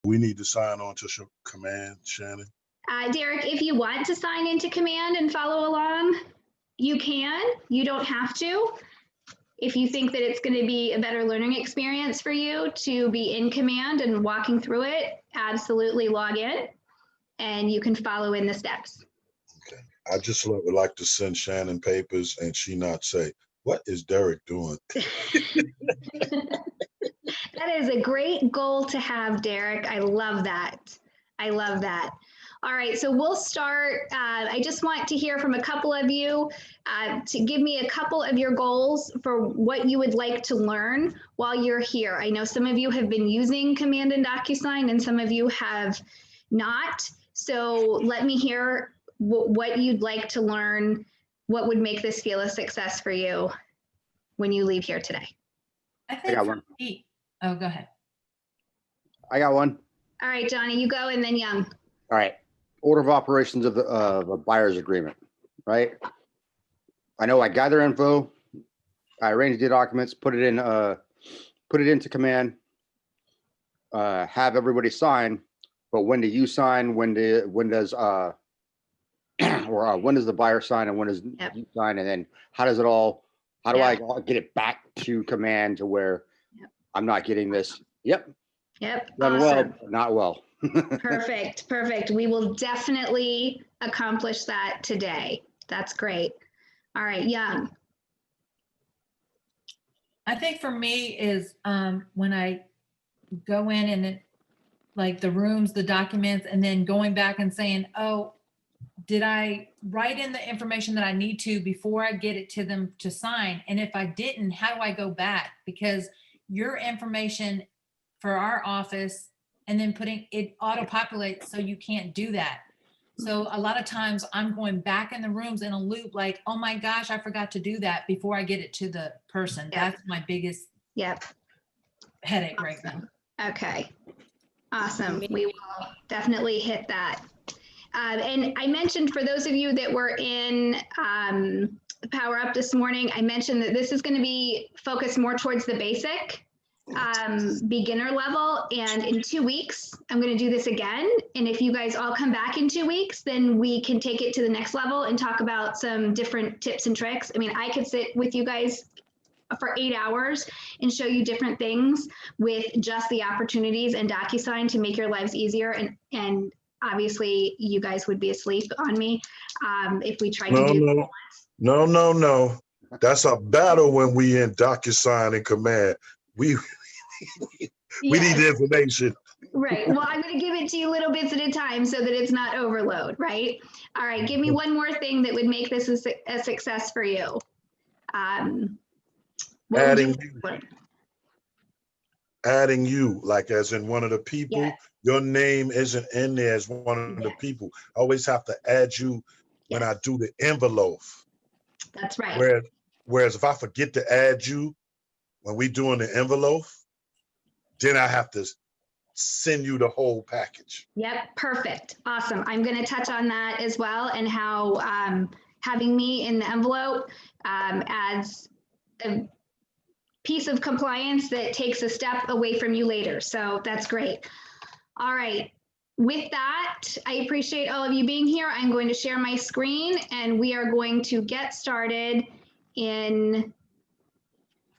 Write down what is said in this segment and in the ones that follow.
We need to sign on to Command, Shannon. Derek, if you want to sign into Command and follow along, you can. You don't have to. If you think that it's going to be a better learning experience for you to be in Command and walking through it, absolutely log in and you can follow in the steps. Okay. I just would like to send Shannon papers and she not say, what is Derek doing? That is a great goal to have, Derek. I love that. I love that. All right, so we'll start. I just want to hear from a couple of you to give me a couple of your goals for what you would like to learn while you're here. I know some of you have been using Command and DocuSign and some of you have not. So let me hear what you'd like to learn. What would make this feel a success for you when you leave here today? I think got one. Oh, go ahead. I got one. All right, Johnny, you go and then Young. All right. Order of operations of a buyer's agreement, right? I know I gather info, I arrange the documents, put it into Command, have everybody sign, but when do you sign? When does or when does the buyer sign and when does you sign? And then how does it all, how do I get it back to Command to where I'm not getting this? Yep. Yep. Done Awesome. well, but not well. Perfect. Perfect. We will definitely accomplish that today. That's great. All right, Young. I think for me is when I go in and like the rooms, the documents, and then going back and saying, oh, did I write in the information that I need to before I get it to them to sign? And if I didn't, how do I go back? Because your information for our office and then putting it auto-populates, so you can't do that. So a lot of times I'm going back in the rooms in a loop like, oh my gosh, I forgot to do that before I get it to the person. Yep. That's my biggest headache right now. Okay. Awesome. We will definitely hit that. And I mentioned for those of you that were in Power Up this morning, I mentioned that this is going to be focused more towards the basic beginner level. And in 2 weeks, I'm going to do this again. And if you guys all come back in 2 weeks, then we can take it to the next level and talk about some different tips and tricks. I mean, I could sit with you guys for 8 hours and show you different things with just the opportunities and DocuSign to make your lives easier. And obviously you guys would be asleep on me if we tried to do that. No. That's a battle when we in DocuSign and Command. We need the information. Right. Well, I'm going to give it to you little bits at a time so that it's not overload, right? All right. Give me one more thing that would make this a success for you. Adding you, like as in one of the people, your name isn't in there as one of the people. I always have to add you when I do the envelope. That's right. Whereas if I forget to add you when we doing the envelope, then I have to send you the whole package. Yep, perfect. Awesome. I'm going to touch on that as well and how having me in the envelope adds a piece of compliance that takes a step away from you later. So that's great. All right. With that, I appreciate all of you being here. I'm going to share my screen and we are going to get started in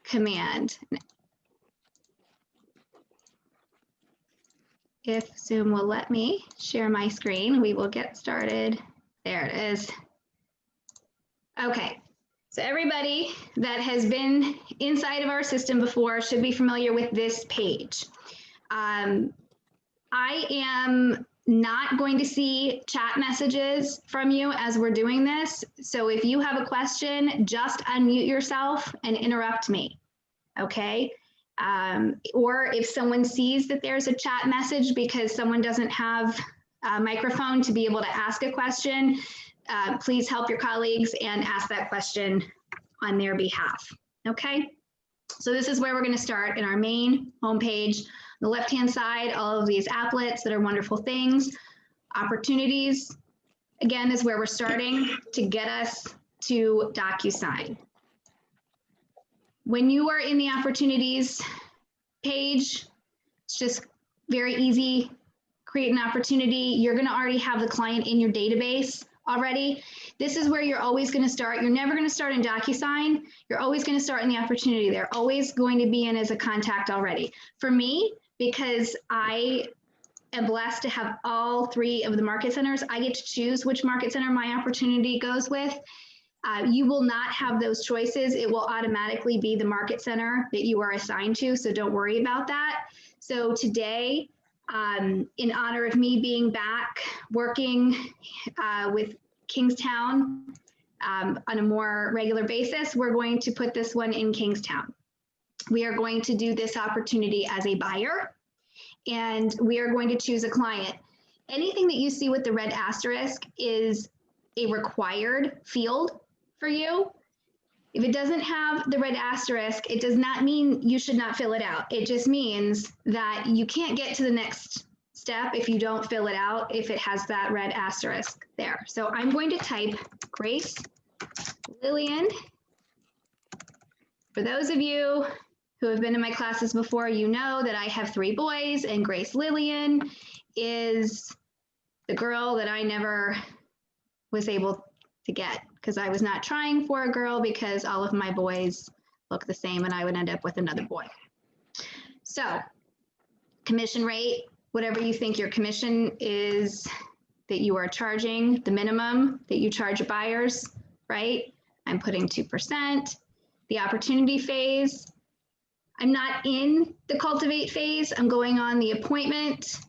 Command. If Zoom will let me share my screen, we will get started. There it is. Okay, so everybody that has been inside of our system before should be familiar with this page. I am not going to see chat messages from you as we're doing this. So if you have a question, just unmute yourself and interrupt me, okay? Or if someone sees that there's a chat message because someone doesn't have a microphone to be able to ask a question, please help your colleagues and ask that question on their behalf, okay? So this is where we're going to start in our main homepage. On the left-hand side, all of these applets that are wonderful things. Opportunities, again, is where we're starting to get us to DocuSign. When you are in the opportunities page, it's just very easy. Create an opportunity. You're going to already have the client in your database already. This is where you're always going to start. You're never going to start in DocuSign. You're always going to start in the opportunity. They're always going to be in as a contact already. For me, because I am blessed to have all 3 of the market centers, I get to choose which market center my opportunity goes with. You will not have those choices. It will automatically be the market center that you are assigned to, so don't worry about that. So today, in honor of me being back working with Kingstown on a more regular basis, we're going to put this one in Kingstown. We are going to do this opportunity as a buyer, and we are going to choose a client. Anything that you see with the red asterisk is a required field for you. If it doesn't have the red asterisk, it does not mean you should not fill it out. It just means that you can't get to the next step if you don't fill it out, if it has that red asterisk there. So I'm going to type Grace Lillian. For those of you who have been in my classes before, you know that I have 3 boys, and Grace Lillian is the girl that I never was able to get, because I was not trying for a girl because all of my boys look the same and I would end up with another boy. So commission rate, whatever you think your commission is that you are charging, the minimum that you charge buyers, right? I'm putting 2%. The opportunity phase, I'm not in the cultivate phase. I'm going on the appointment,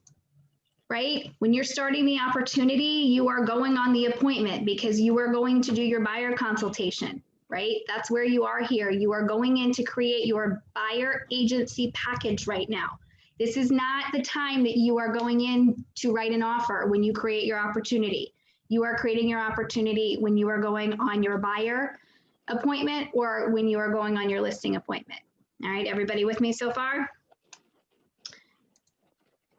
right? When you're starting the opportunity, you are going on the appointment because you are going to do your buyer consultation, right? That's where you are here. You are going in to create your buyer agency package right now. This is not the time that you are going in to write an offer when you create your opportunity. You are creating your opportunity when you are going on your buyer appointment or when you are going on your listing appointment. All right, everybody with me so far?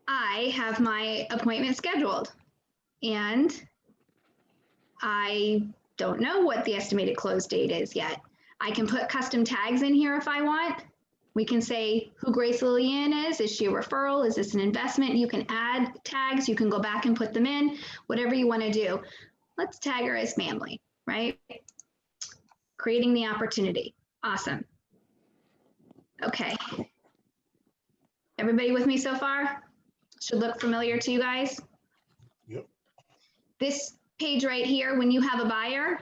I have my appointment scheduled and I don't know what the estimated close date is yet. I can put custom tags in here if I want. We can say who Grace Lillian is. Is she a referral? Is this an investment? You can add tags. You can go back and put them in, whatever you want to do. Let's tag her as family, right? Creating the opportunity. Awesome. Okay. Everybody with me so far? Should look familiar to you guys. Yep. This page right here, when you have a buyer,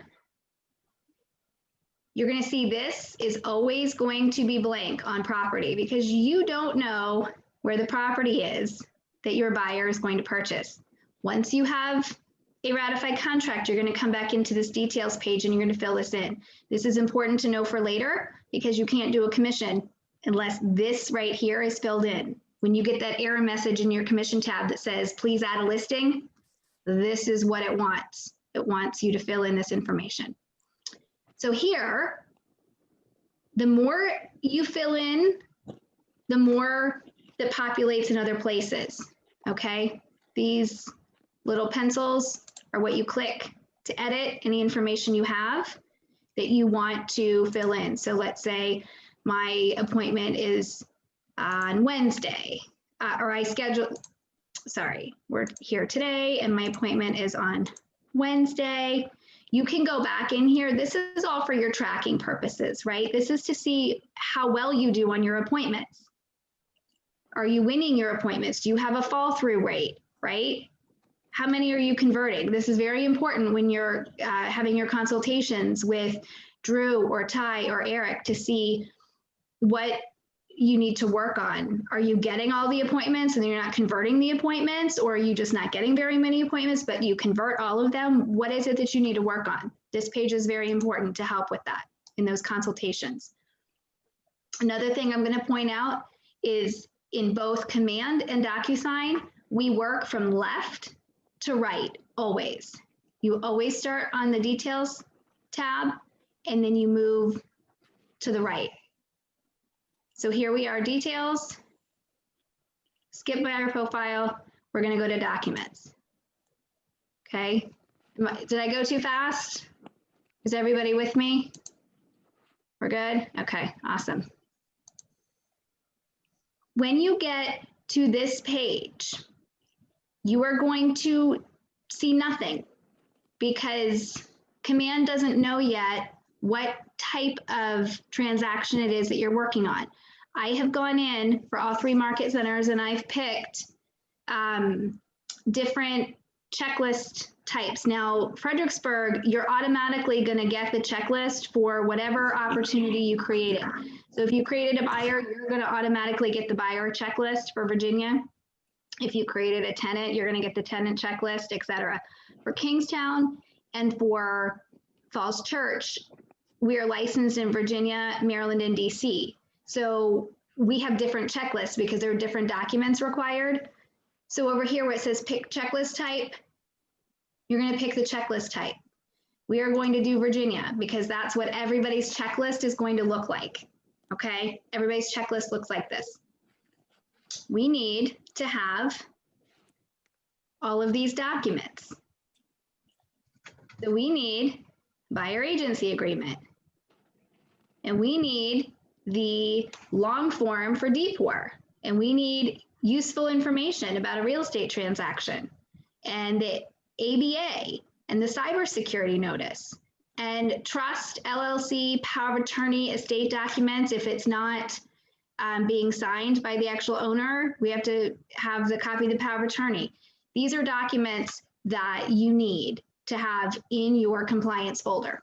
you're going to see this is always going to be blank on property because you don't know where the property is that your buyer is going to purchase. Once you have a ratified contract, you're going to come back into this details page and you're going to fill this in. This is important to know for later because you can't do a commission unless this right here is filled in. When you get that error message in your commission tab that says, please add a listing, this is what it wants. It wants you to fill in this information. So here, the more you fill in, the more that populates in other places, okay? These little pencils are what you click to edit any information you have that you want to fill in. So let's say my appointment is on Wednesday, we're here today and my appointment is on Wednesday. You can go back in here. This is all for your tracking purposes, right? This is to see how well you do on your appointments. Are you winning your appointments? Do you have a fall through rate, right? How many are you converting? This is very important when you're having your consultations with Drew or Ty or Eric to see what you need to work on. Are you getting all the appointments and you're not converting the appointments, or are you just not getting very many appointments, but you convert all of them? What is it that you need to work on? This page is very important to help with that in those consultations. Another thing I'm going to point out is in both Command and DocuSign, we work from left to right always. You always start on the details tab and then you move to the right. So here we are, details, skip buyer profile, we're gonna go to documents. Okay, did I go too fast? Is everybody with me? We're good? Okay, awesome. When you get to this page, you are going to see nothing because Command doesn't know yet what type of transaction it is that you're working on. I have gone in for all 3 market centers and I've picked different checklist types. Now, Fredericksburg, you're automatically going to get the checklist for whatever opportunity you created. So if you created a buyer, you're going to automatically get the buyer checklist for Virginia. If you created a tenant, you're going to get the tenant checklist, et cetera. For Kingstown and for Falls Church, we are licensed in Virginia, Maryland, and DC. So we have different checklists because there are different documents required. So over here where it says pick checklist type, you're going to pick the checklist type. We are going to do Virginia because that's what everybody's checklist is going to look like. Okay, everybody's checklist looks like this. We need to have all of these documents. So we need buyer agency agreement. And we need the long form for DPOR. And we need useful information about a real estate transaction. And the ABA and the cybersecurity notice. And trust, LLC, power of attorney, estate documents, if it's not being signed by the actual owner, we have to have the copy of the power of attorney. These are documents that you need to have in your compliance folder.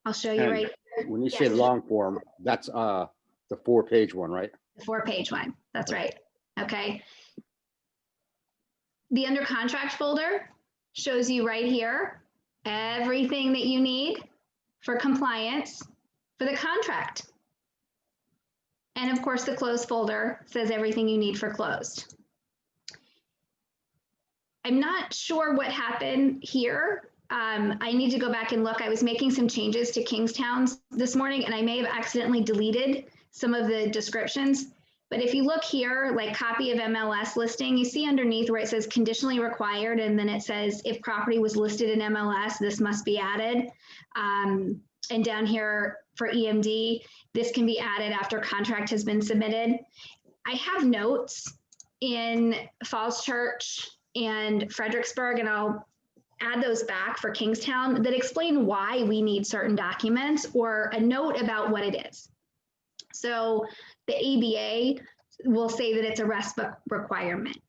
I'll show you And right here. when you Yes. say long form, that's the 4-page one, right? The 4-page one, that's right, okay. The under contract folder shows you right here, everything that you need for compliance for the contract. And of course, the closed folder says everything you need for closed. I'm not sure what happened here. I need to go back and look. I was making some changes to Kingstown's this morning and I may have accidentally deleted some of the descriptions. But if you look here, like copy of MLS listing, you see underneath where it says conditionally required, and then it says if property was listed in MLS, this must be added. And down here for EMD, this can be added after contract has been submitted. I have notes in Falls Church and Fredericksburg, and I'll add those back for Kingstown that explain why we need certain documents or a note about what it is. So the ABA will say that it's a RESPA requirement.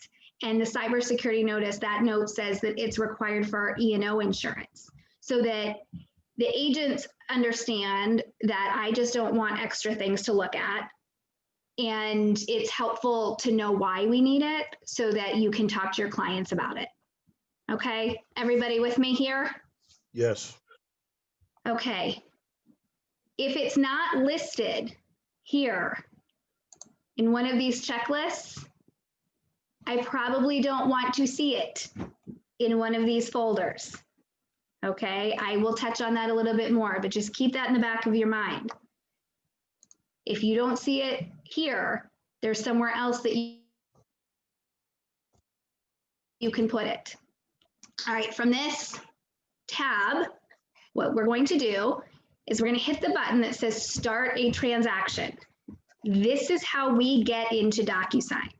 And the cybersecurity notice, that note says that it's required for our E&O insurance. So that the agents understand that I just don't want extra things to look at. And it's helpful to know why we need it so that you can talk to your clients about it. Okay, everybody with me here? Yes. Okay. If it's not listed here in one of these checklists, I probably don't want to see it in one of these folders. Okay, I will touch on that a little bit more, but just keep that in the back of your mind. If you don't see it here, there's somewhere else that you can put it. All right, from this tab, what we're going to do is we're going to hit the button that says start a transaction. This is how we get into DocuSign.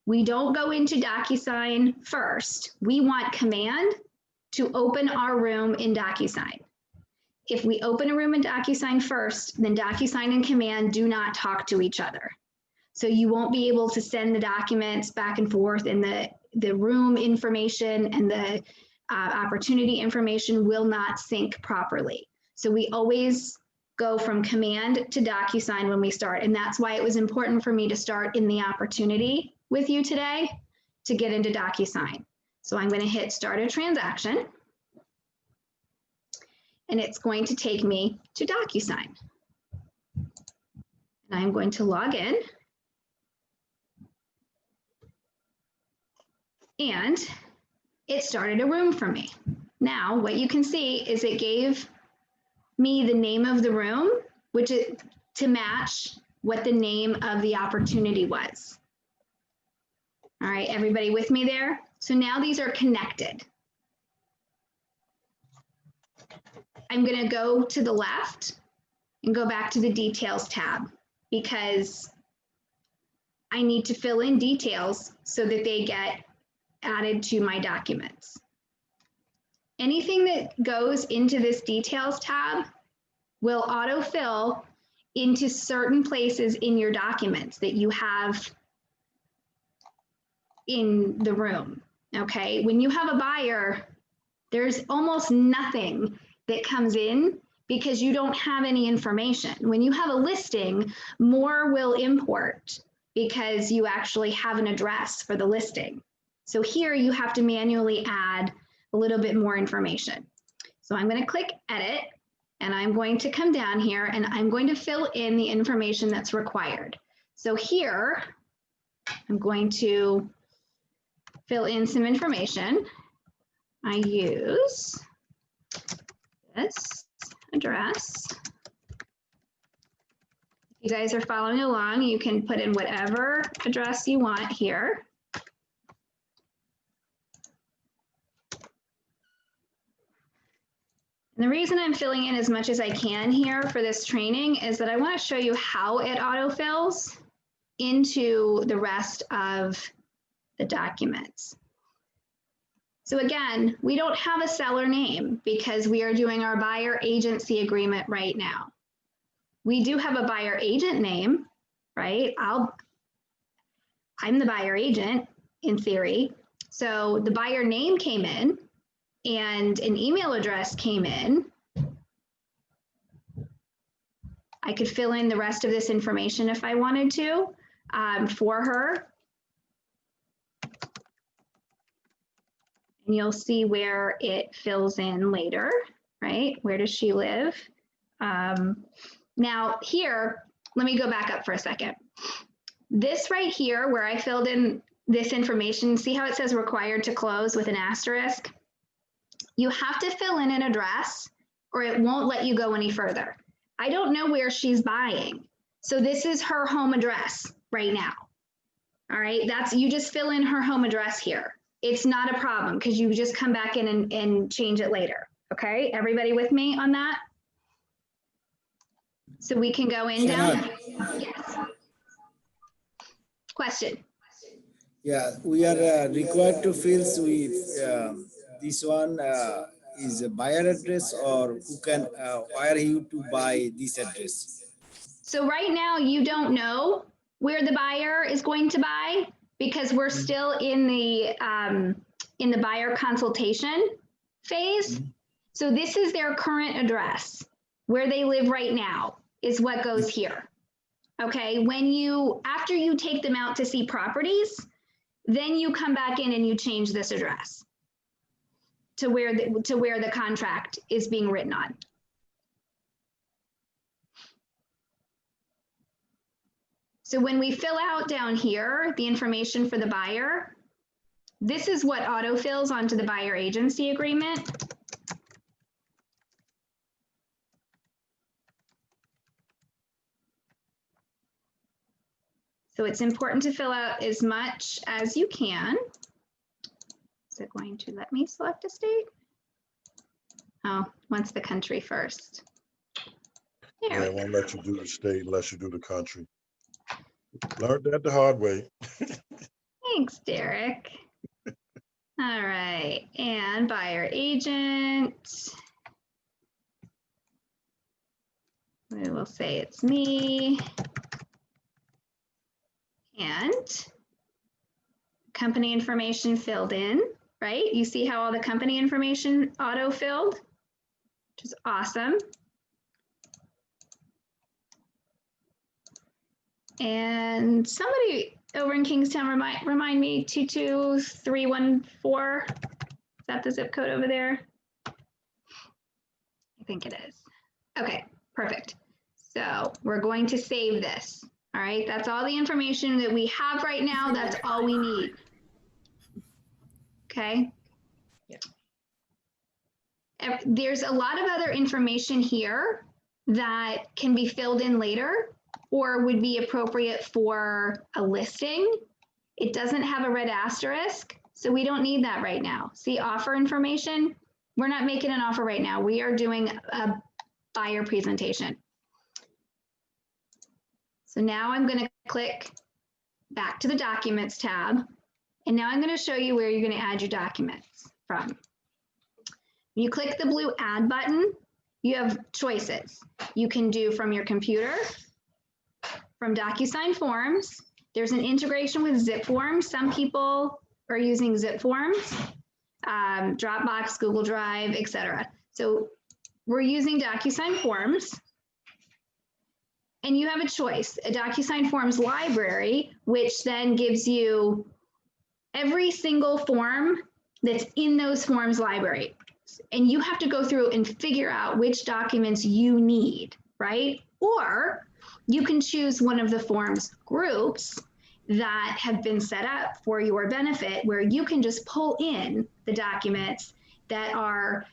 We don't go into DocuSign first. We want Command to open our room in DocuSign. If we open a room in DocuSign first, then DocuSign and Command do not talk to each other. So you won't be able to send the documents back and forth, and the room information and the opportunity information will not sync properly. So we always go from Command to DocuSign when we start. And that's why it was important for me to start in the opportunity with you today to get into DocuSign. So I'm going to hit start a transaction. And it's going to take me to DocuSign. And I'm going to log in. And it started a room for me. Now, what you can see is it gave me the name of the room, which is to match what the name of the opportunity was. All right, everybody with me there? So now these are connected. I'm going to go to the left and go back to the details tab because I need to fill in details so that they get added to my documents. Anything that goes into this details tab will autofill into certain places in your documents that you have in the room, okay? When you have a buyer, there's almost nothing that comes in because you don't have any information. When you have a listing, more will import because you actually have an address for the listing. So here you have to manually add a little bit more information. So I'm going to click edit, and I'm going to come down here and I'm going to fill in the information that's required. So here, I'm going to fill in some information. I use this address. If you guys are following along, you can put in whatever address you want here. And the reason I'm filling in as much as I can here for this training is that I want to show you how it autofills into the rest of the documents. So again, we don't have a seller name because we are doing our buyer agency agreement right now. We do have a buyer agent name, right? I'm the buyer agent in theory. So the buyer name came in and an email address came in. I could fill in the rest of this information if I wanted to for her. And you'll see where it fills in later, right? Where does she live? Now here, let me go back up for a second. This right here, where I filled in this information, see how it says required to close with an asterisk? You have to fill in an address or it won't let you go any further. I don't know where she's buying. So this is her home address right now. All right, you just fill in her home address here. It's not a problem because you just come back in and change it later. Okay, everybody with me on that? So we can go in down. Yes. Question. Yeah, we are required to fill with this one is a buyer address, or who can wire you to buy this address? So right now you don't know where the buyer is going to buy because we're still in the buyer consultation phase. So this is their current address. Where they live right now is what goes here. Okay, after you take them out to see properties, then you come back in and you change this address to where the contract is being written on. So when we fill out down here the information for the buyer, this is what autofills onto the buyer agency agreement. So it's important to fill out as much as you can. Is it going to let me select a state? Oh, wants the country first. Yeah, it won't let you do the state unless you do the country. Learned that the hard way. Thanks, Derek. All right, and buyer agent. We will say it's me. And company information filled in, right? You see how all the company information auto-filled, which is awesome. And somebody over in Kingstown remind me 22314. Is that the zip code over there? I think it is. Okay, perfect. So we're going to save this. All right, that's all the information that we have right now. That's all we need. Okay. Yeah. There's a lot of other information here that can be filled in later or would be appropriate for a listing. It doesn't have a red asterisk, so we don't need that right now. See, offer information, we're not making an offer right now. We are doing a buyer presentation. So now I'm going to click back to the Documents tab. And now I'm going to show you where you're going to add your documents from. You click the blue Add button, you have choices. You can do from your computer, from DocuSign Forms. There's an integration with Zip Forms. Some people are using Zip Forms, Dropbox, Google Drive, etc. So we're using DocuSign Forms. And you have a choice, a DocuSign Forms library, which then gives you every single form that's in those forms library. And you have to go through and figure out which documents you need, right? Or you can choose one of the forms groups that have been set up for your benefit, where you can just pull in the documents that are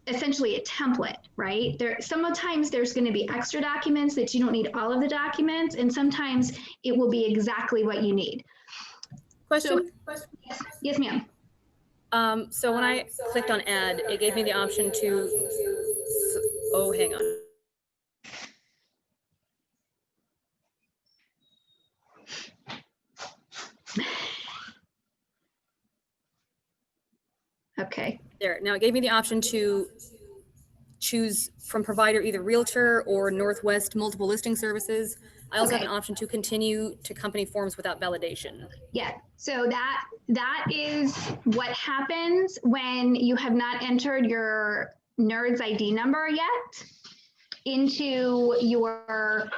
essentially a template, right? Sometimes there's going to be extra documents that you don't need all of the documents, and sometimes it will be exactly what you need. Question? Yes, ma'am. So when I clicked on add, it gave me the option to, oh, hang on. Okay. There, now it gave me the option to choose from provider either Realtor or Northwest Multiple Listing Services. I also have an option to continue to company forms without validation. Yeah, so that is what happens when you have not entered your NERDS ID number yet into your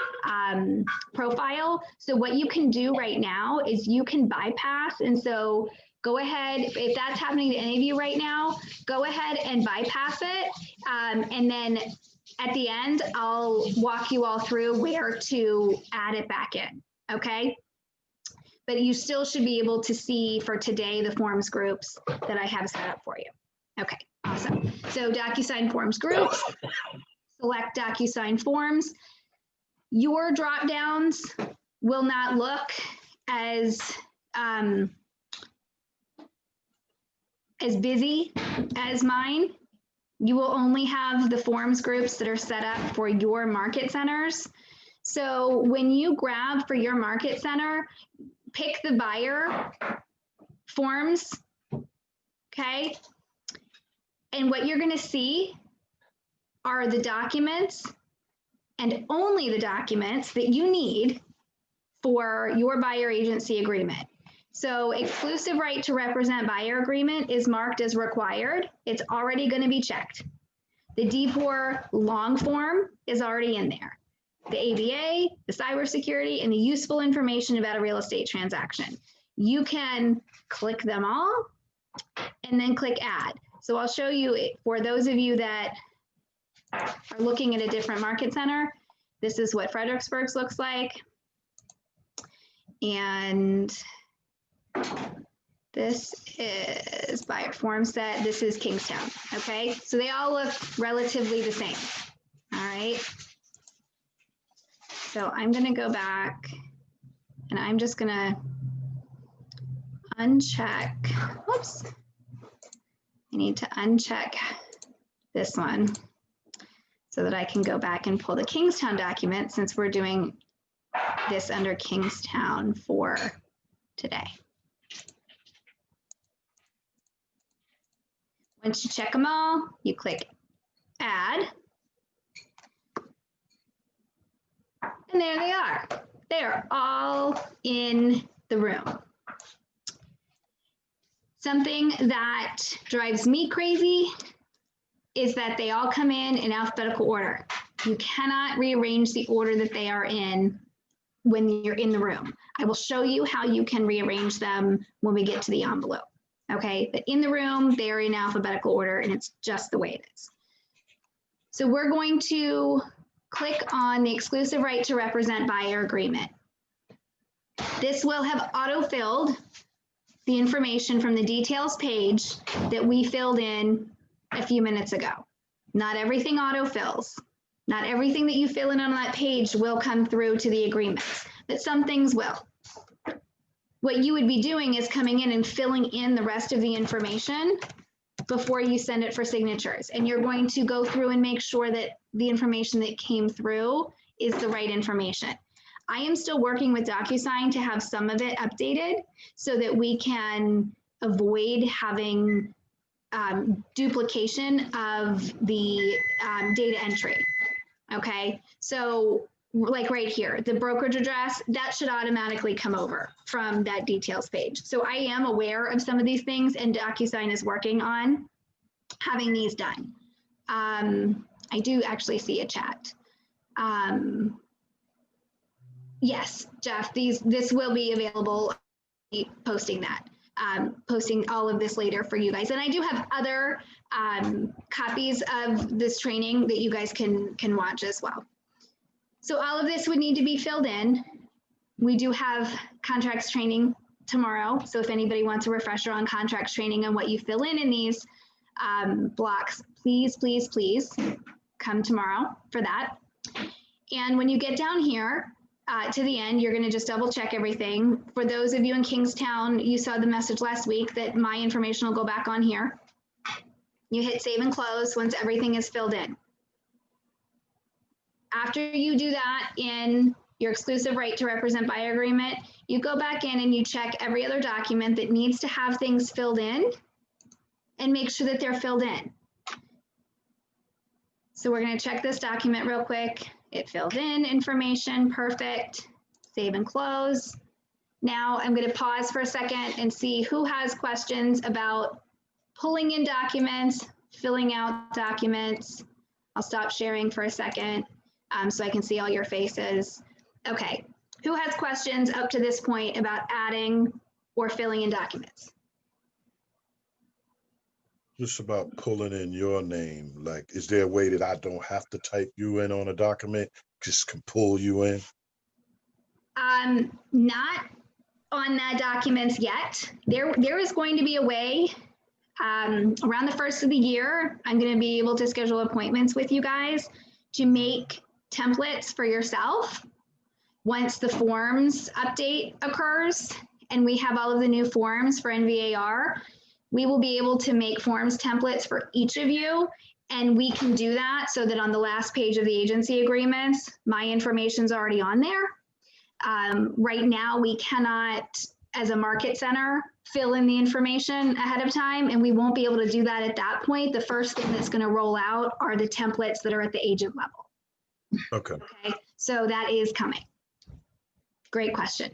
profile. So what you can do right now is you can bypass, and so go ahead, if that's happening to any of you right now, go ahead and bypass it. And then at the end, I'll walk you all through where to add it back in, okay? But you still should be able to see for today the forms groups that I have set up for you. Okay, awesome. So DocuSign Forms groups, select DocuSign Forms. Your drop downs will not look as busy as mine. You will only have the forms groups that are set up for your market centers. So when you grab for your market center, pick the buyer forms, okay? And what you're gonna see are the documents, and only the documents that you need for your buyer agency agreement. So exclusive right to represent buyer agreement is marked as required. It's already going to be checked. The D4 long form is already in there. The ABA, the cybersecurity, and the useful information about a real estate transaction. You can click them all and then click add. So I'll show you, for those of you that are looking at a different market center, this is what Fredericksburg's looks like. And this is buyer form set. This is Kingstown, okay? So they all look relatively the same, all right? So I'm gonna go back and I'm just gonna uncheck, whoops. I need to uncheck this one so that I can go back and pull the Kingstown document, since we're doing this under Kingstown for today. Once you check them all, you click add. And there they are. They are all in the room. Something that drives me crazy is that they all come in alphabetical order. You cannot rearrange the order that they are in when you're in the room. I will show you how you can rearrange them when we get to the envelope. Okay, but in the room, they're in alphabetical order, and it's just the way it is. So we're going to click on the exclusive right to represent buyer agreement. This will have auto-filled the information from the details page that we filled in a few minutes ago. Not everything auto-fills. Not everything that you fill in on that page will come through to the agreements, but some things will. What you would be doing is coming in and filling in the rest of the information before you send it for signatures. And you're going to go through and make sure that the information that came through is the right information. I am still working with DocuSign to have some of it updated so that we can avoid having duplication of the data entry. Okay, so like right here, the brokerage address, that should automatically come over from that details page. So I am aware of some of these things, and DocuSign is working on having these done. I do actually see a chat. Yes, Jeff, this will be available, posting that. Posting all of this later for you guys. And I do have other copies of this training that you guys can watch as well. So all of this would need to be filled in. We do have contracts training tomorrow. So if anybody wants a refresher on contracts training and what you fill in these blocks, please, please, please come tomorrow for that. And when you get down here, to the end, you're going to just double check everything. For those of you in Kingstown, you saw the message last week that my information will go back on here. You hit save and close once everything is filled in. After you do that in your exclusive right to represent buyer agreement, you go back in and you check every other document that needs to have things filled in and make sure that they're filled in. So we're going to check this document real quick. It filled in information, perfect. Save and close. Now I'm going to pause for a second and see who has questions about pulling in documents, filling out documents. I'll stop sharing for a second so I can see all your faces. Okay, who has questions up to this point about adding or filling in documents? Just about pulling in your name. Like, is there a way that I don't have to type you in on a document, just can pull you in? Not on that documents yet. There is going to be a way around the first of the year. I'm going to be able to schedule appointments with you guys to make templates for yourself once the forms update occurs and we have all of the new forms for NVAR. We will be able to make forms templates for each of you, and we can do that so that on the last page of the agency agreements, my information's already on there. Right now, we cannot, as a market center, fill in the information ahead of time, and we won't be able to do that at that point. The first thing that's going to roll out are the templates that are at the agent level. Okay. Okay, so that is coming. Great question.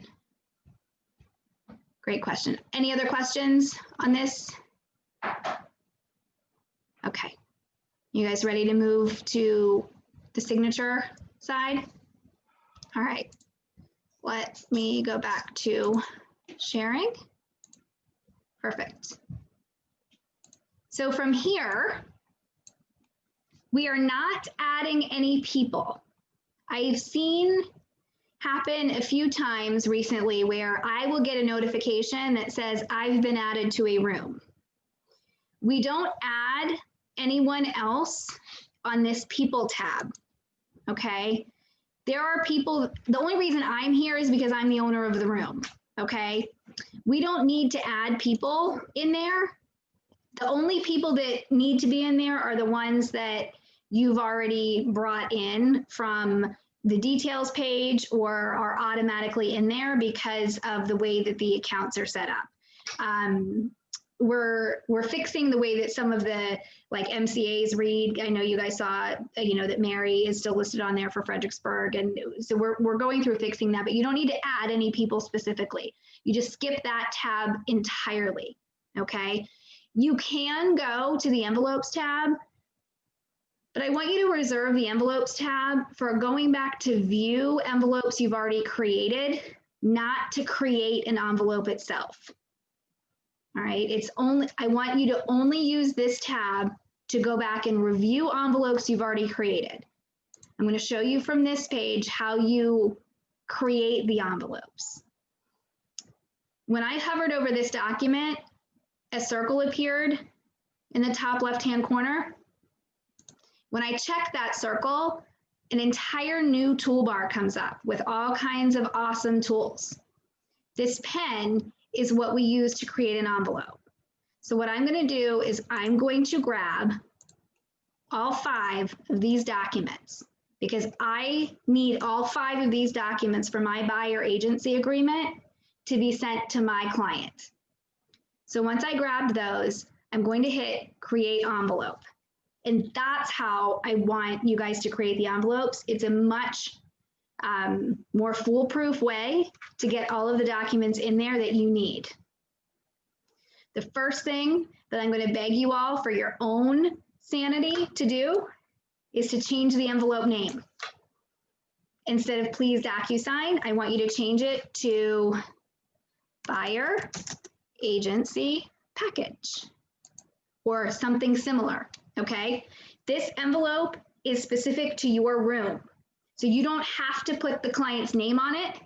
Great question. Any other questions on this? Okay. You guys ready to move to the signature side? All right. Let me go back to sharing. Perfect. So from here, we are not adding any people. I've seen happen a few times recently where I will get a notification that says I've been added to a room. We don't add anyone else on this people tab, okay? There are people, the only reason I'm here is because I'm the owner of the room, okay? We don't need to add people in there. The only people that need to be in there are the ones that you've already brought in from the details page or are automatically in there because of the way that the accounts are set up. We're fixing the way that some of the like MCAs read. I know you guys saw, that Mary is still listed on there for Fredericksburg. And so we're going through fixing that, but you don't need to add any people specifically. You just skip that tab entirely, okay? You can go to the envelopes tab, but I want you to reserve the envelopes tab for going back to view envelopes you've already created, not to create an envelope itself. All right, I want you to only use this tab to go back and review envelopes you've already created. I'm going to show you from this page how you create the envelopes. When I hovered over this document, a circle appeared in the top left-hand corner. When I check that circle, an entire new toolbar comes up with all kinds of awesome tools. This pen is what we use to create an envelope. So what I'm going to do is I'm going to grab all 5 of these documents. because I need all 5 of these documents for my buyer agency agreement to be sent to my client. So once I grabbed those, I'm going to hit create envelope. And that's how I want you guys to create the envelopes. It's a much more foolproof way to get all of the documents in there that you need. The first thing that I'm going to beg you all for your own sanity to do is to change the envelope name. Instead of please DocuSign, I want you to change it to buyer agency package or something similar, okay? This envelope is specific to your room. So you don't have to put the client's name on it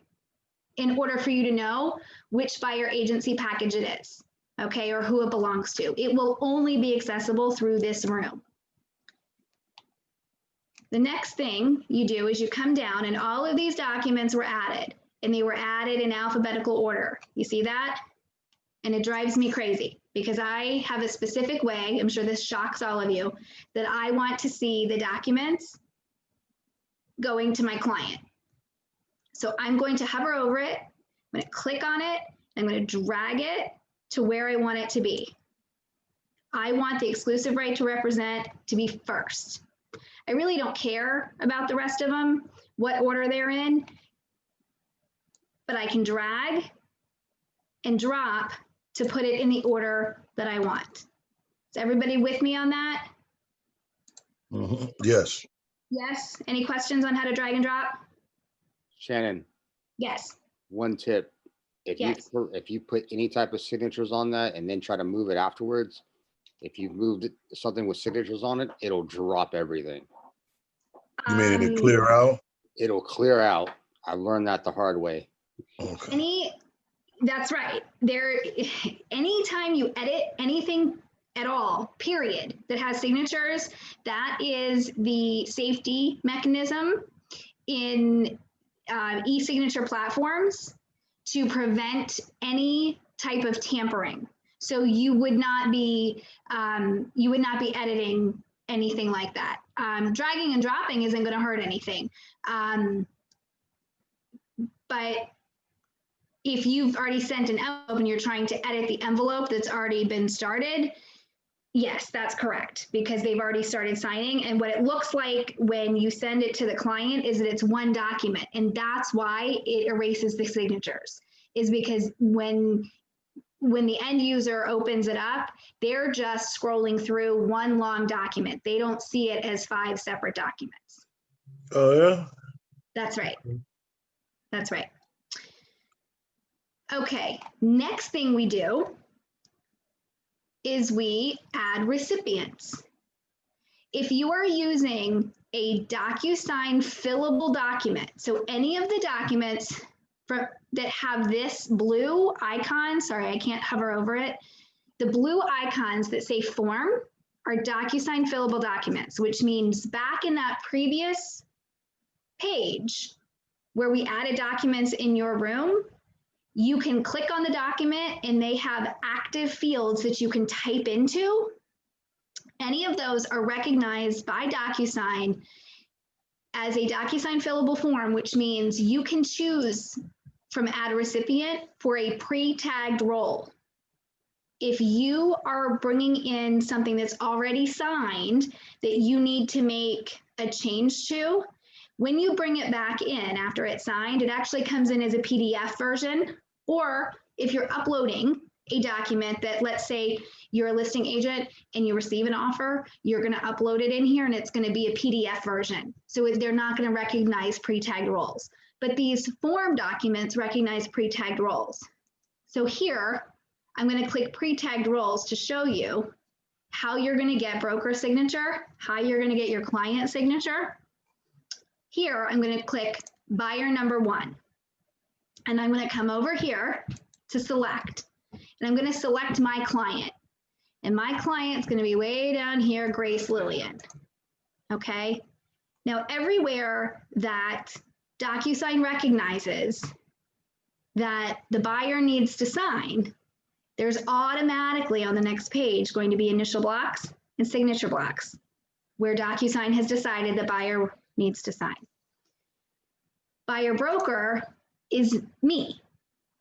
in order for you to know which buyer agency package it is, okay, or who it belongs to. It will only be accessible through this room. The next thing you do is you come down and all of these documents were added and they were added in alphabetical order. You see that? And it drives me crazy because I have a specific way, I'm sure this shocks all of you, that I want to see the documents going to my client. So I'm going to hover over it, I'm going to click on it, I'm going to drag it to where I want it to be. I want the exclusive right to represent to be first. I really don't care about the rest of them, what order they're in, but I can drag and drop to put it in the order that I want. Is everybody with me on that? Yes. Yes. Any questions on how to drag and drop? Shannon, Yes. one tip. Yes. If you put any type of signatures on that and then try to move it afterwards, if you moved it, something with signatures on it, it'll drop everything. You mean it clear out? It'll clear out. I learned that the hard way. Okay. That's right. Anytime you edit anything at all, period, that has signatures, that is the safety mechanism in e-signature platforms to prevent any type of tampering. So you would not be editing anything like that. Dragging and dropping isn't going to hurt anything. But if you've already sent an envelope and you're trying to edit the envelope that's already been started, yes, that's correct, because they've already started signing. And what it looks like when you send it to the client is that it's one document. And that's why it erases the signatures, is because when the end user opens it up, they're just scrolling through one long document. They don't see it as 5 separate documents. Oh, yeah? That's right. That's right. Okay, next thing we do is we add recipients. If you are using a DocuSign fillable document, so any of the documents that have this blue icon, sorry, I can't hover over it, the blue icons that say form are DocuSign fillable documents, which means back in that previous page where we added documents in your room, you can click on the document and they have active fields that you can type into. Any of those are recognized by DocuSign as a DocuSign fillable form, which means you can choose from add recipient for a pre-tagged role. If you are bringing in something that's already signed that you need to make a change to, when you bring it back in after it's signed, it actually comes in as a PDF version. Or if you're uploading a document that, let's say you're a listing agent and you receive an offer, you're going to upload it in here and it's going to be a PDF version. So they're not going to recognize pre-tagged roles. But these form documents recognize pre-tagged roles. So here, I'm going to click pre-tagged roles to show you how you're going to get broker signature, how you're going to get your client signature. Here, I'm going to click buyer number 1. And I'm going to come over here to select. And I'm going to select my client. And my client's going to be way down here, Grace Lillian. Okay. Now, everywhere that DocuSign recognizes that the buyer needs to sign, there's automatically on the next page going to be initial blocks and signature blocks where DocuSign has decided the buyer needs to sign. Buyer broker is me,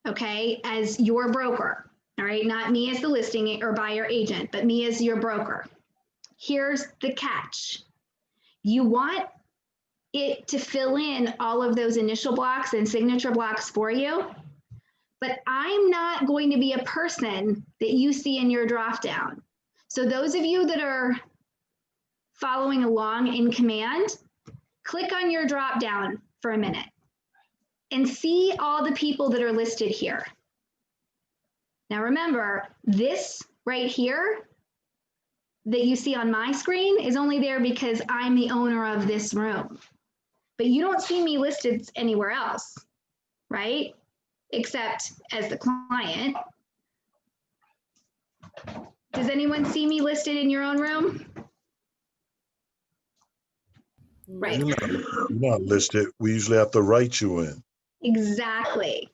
okay, as your broker, all right? Not me as the listing or buyer agent, but me as your broker. Here's the catch. You want it to fill in all of those initial blocks and signature blocks for you, but I'm not going to be a person that you see in your dropdown. So those of you that are following along in command, click on your dropdown for a minute and see all the people that are listed here. Now remember, this right here that you see on my screen is only there because I'm the owner of this room. But you don't see me listed anywhere else, right? Except as the client. Does anyone see me listed in your own room? Right. You're not listed. We usually have to write you in. Exactly.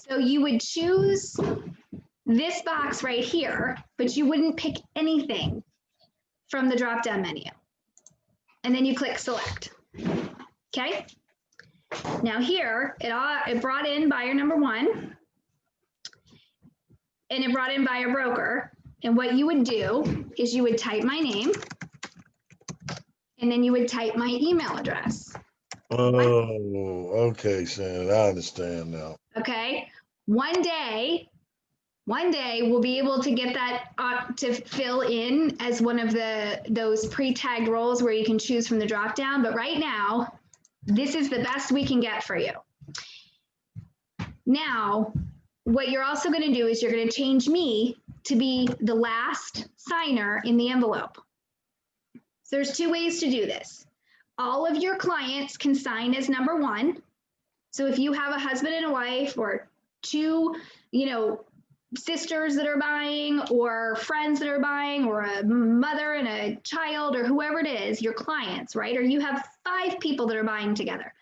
So you would choose this box right here, but you wouldn't pick anything from the drop-down menu. And then you click select. Okay. Now here, it brought in buyer number 1, and it brought in buyer broker. And what you would do is you would type my name, and then you would type my email address. Oh, okay, Shannon, I understand now. Okay. One day we'll be able to get that to fill in as one of those pre-tagged roles where you can choose from the drop down. But right now, this is the best we can get for you. Now, what you're also going to do is you're going to change me to be the last signer in the envelope. So there's 2 ways to do this. All of your clients can sign as number 1. So if you have a husband and a wife or 2, sisters that are buying or friends that are buying or a mother and a child or whoever it is, your clients, right? Or you have 5 people that are buying together.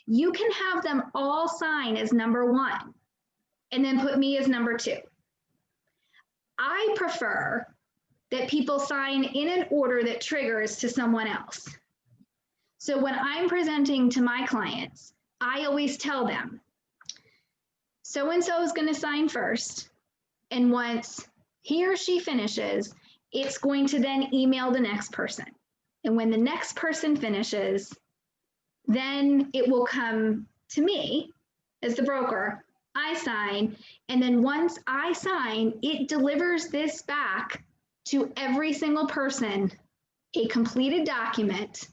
You can have them all sign as number 1 and then put me as number 2. I prefer that people sign in an order that triggers to someone else. So when I'm presenting to my clients, I always tell them, so-and-so is going to sign first. And once he or she finishes, it's going to then email the next person. And when the next person finishes, then it will come to me as the broker. I sign, and then once I sign, it delivers this back to every single person, a completed document.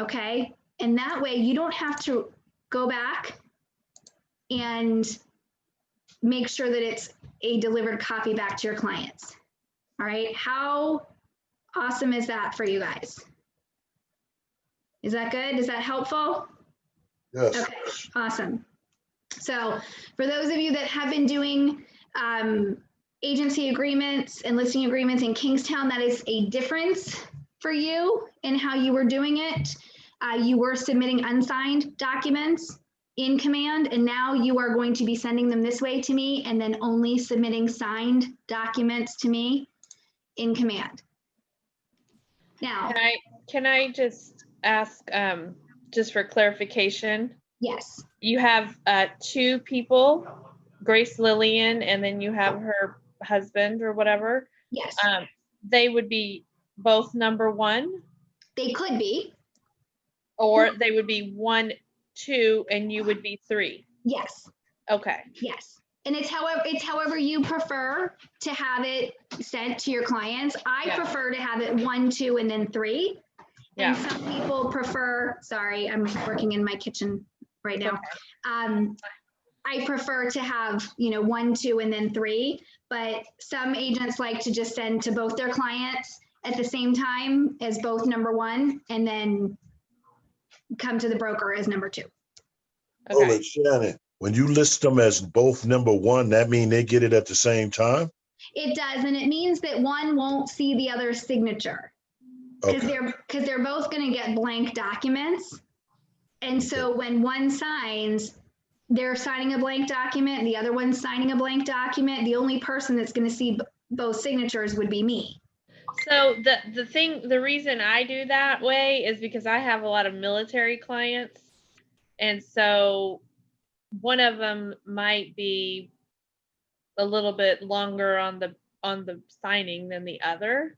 Okay, and that way you don't have to go back and make sure that it's a delivered copy back to your clients. All right, how awesome is that for you guys? Is that good? Is that helpful? Yes. Okay, awesome. So for those of you that have been doing agency agreements and listing agreements in Kingstown, that is a difference for you in how you were doing it. You were submitting unsigned documents in command, and now you are going to be sending them this way to me and then only submitting signed documents to me in command. Now, can I just ask, just for clarification? yes. You have 2 people, Grace Lillian, and then you have her husband or whatever. Yes. They would be both number 1? They could be. Or they would be 1, 2, and you would be 3? Yes. Okay. Yes. And it's however you prefer to have it sent to your clients. I prefer to have it 1, 2, and then 3. And some people prefer, sorry, I'm working in my kitchen right now. Okay. I prefer to have, 1, 2, and then 3, but some agents like to just send to both their clients at the same time as both number 1, and then come to the broker as number 2. Okay. Oh, Shannon, when you list them as both number 1, that means they get it at the same time? It does, and it means that one won't see the other's signature because they're both going to get blank documents. And so when one signs, they're signing a blank document, the other one's signing a blank document. The only person that's going to see both signatures would be me. So the reason I do that way is because I have a lot of military clients. And so one of them might be a little bit longer on the signing than the other.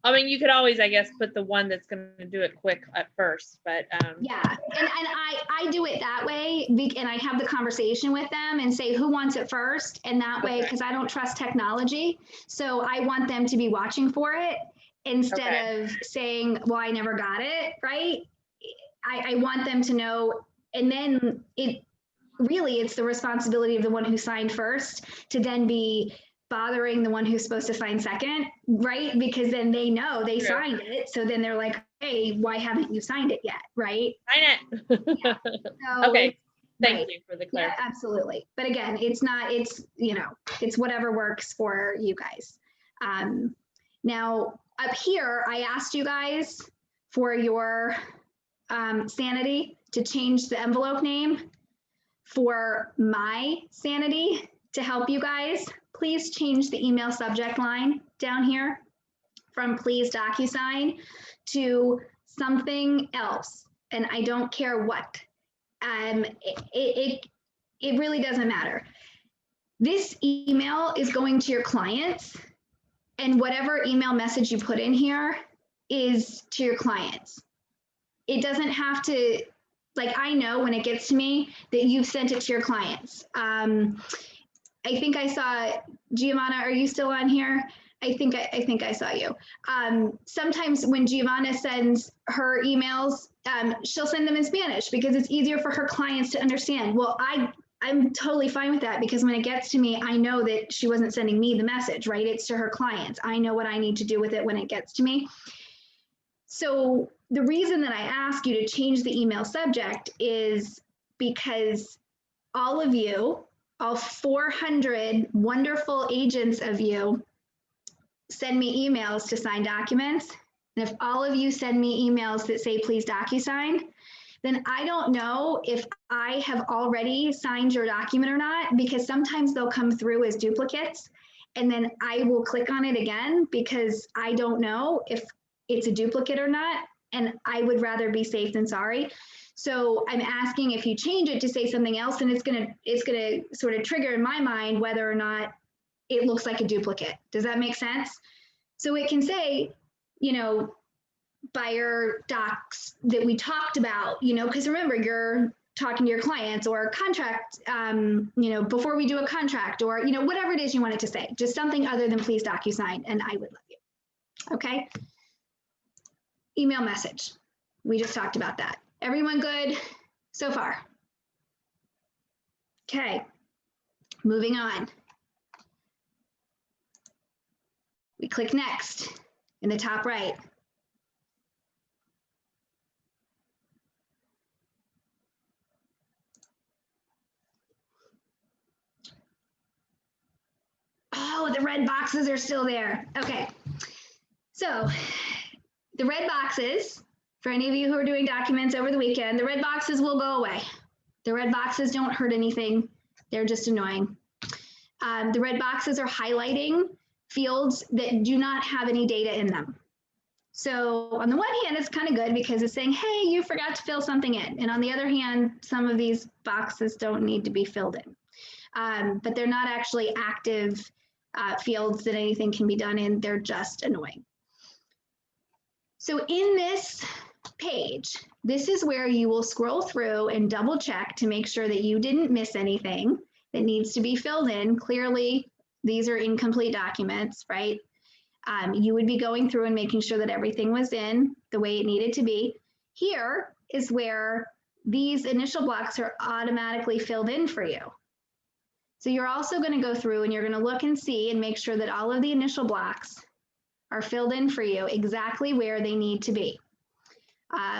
I mean, you could always, I guess, put the one that's going to do it quick at first, but Yeah, and I do it that way, and I have the conversation with them and say who wants it first, and that way, Okay. because I don't trust technology, so I want them to be watching for it instead of saying, well, I never got it, right? I want them to know, and then it's the responsibility of the one who signed first to then be bothering the one who's supposed to sign second, right? Because then they know they signed it. So then they're like, hey, why haven't you signed it yet, right? sign it. Yeah. So Okay. Thank right. you for the Yeah, clarification. absolutely. But again, it's whatever works for you guys. Now up here, I asked you guys for your sanity to change the envelope name. For my sanity to help you guys, please change the email subject line down here from please DocuSign to something else. And I don't care what. It really doesn't matter. This email is going to your clients, and whatever email message you put in here is to your clients. It doesn't have to, like, I know when it gets to me that you've sent it to your clients. I think I saw, Giovanna, are you still on here? I think I saw you. Sometimes when Giovanna sends her emails, she'll send them in Spanish because it's easier for her clients to understand. Well, I'm totally fine with that because when it gets to me, I know that she wasn't sending me the message, right? It's to her clients. I know what I need to do with it when it gets to me. So the reason that I ask you to change the email subject is because all of you, all 400 wonderful agents of you, send me emails to sign documents. And if all of you send me emails that say, please DocuSign, then I don't know if I have already signed your document or not, because sometimes they'll come through as duplicates. And then I will click on it again because I don't know if it's a duplicate or not. And I would rather be safe than sorry. So I'm asking if you change it to say something else, and it's gonna sort of trigger in my mind whether or not it looks like a duplicate. Does that make sense? So it can say, buyer docs that we talked about, because remember, you're talking to your clients, or contract, before we do a contract, or, whatever it is you want it to say, just something other than please DocuSign, and I would love you. Okay. Email message. We just talked about that. Everyone good so far? Okay. Moving on. We click next in the top right. Oh, the red boxes are still there. Okay. So the red boxes, for any of you who are doing documents over the weekend, the red boxes will go away. The red boxes don't hurt anything. They're just annoying. The red boxes are highlighting fields that do not have any data in them. So on the one hand, it's kind of good because it's saying, hey, you forgot to fill something in. And on the other hand, some of these boxes don't need to be filled in. But they're not actually active fields that anything can be done in. They're just annoying. So in this page, this is where you will scroll through and double check to make sure that you didn't miss anything that needs to be filled in. Clearly, these are incomplete documents, right? You would be going through and making sure that everything was in the way it needed to be. Here is where these initial blocks are automatically filled in for you. So you're also going to go through and you're going to look and see and make sure that all of the initial blocks are filled in for you exactly where they need to be.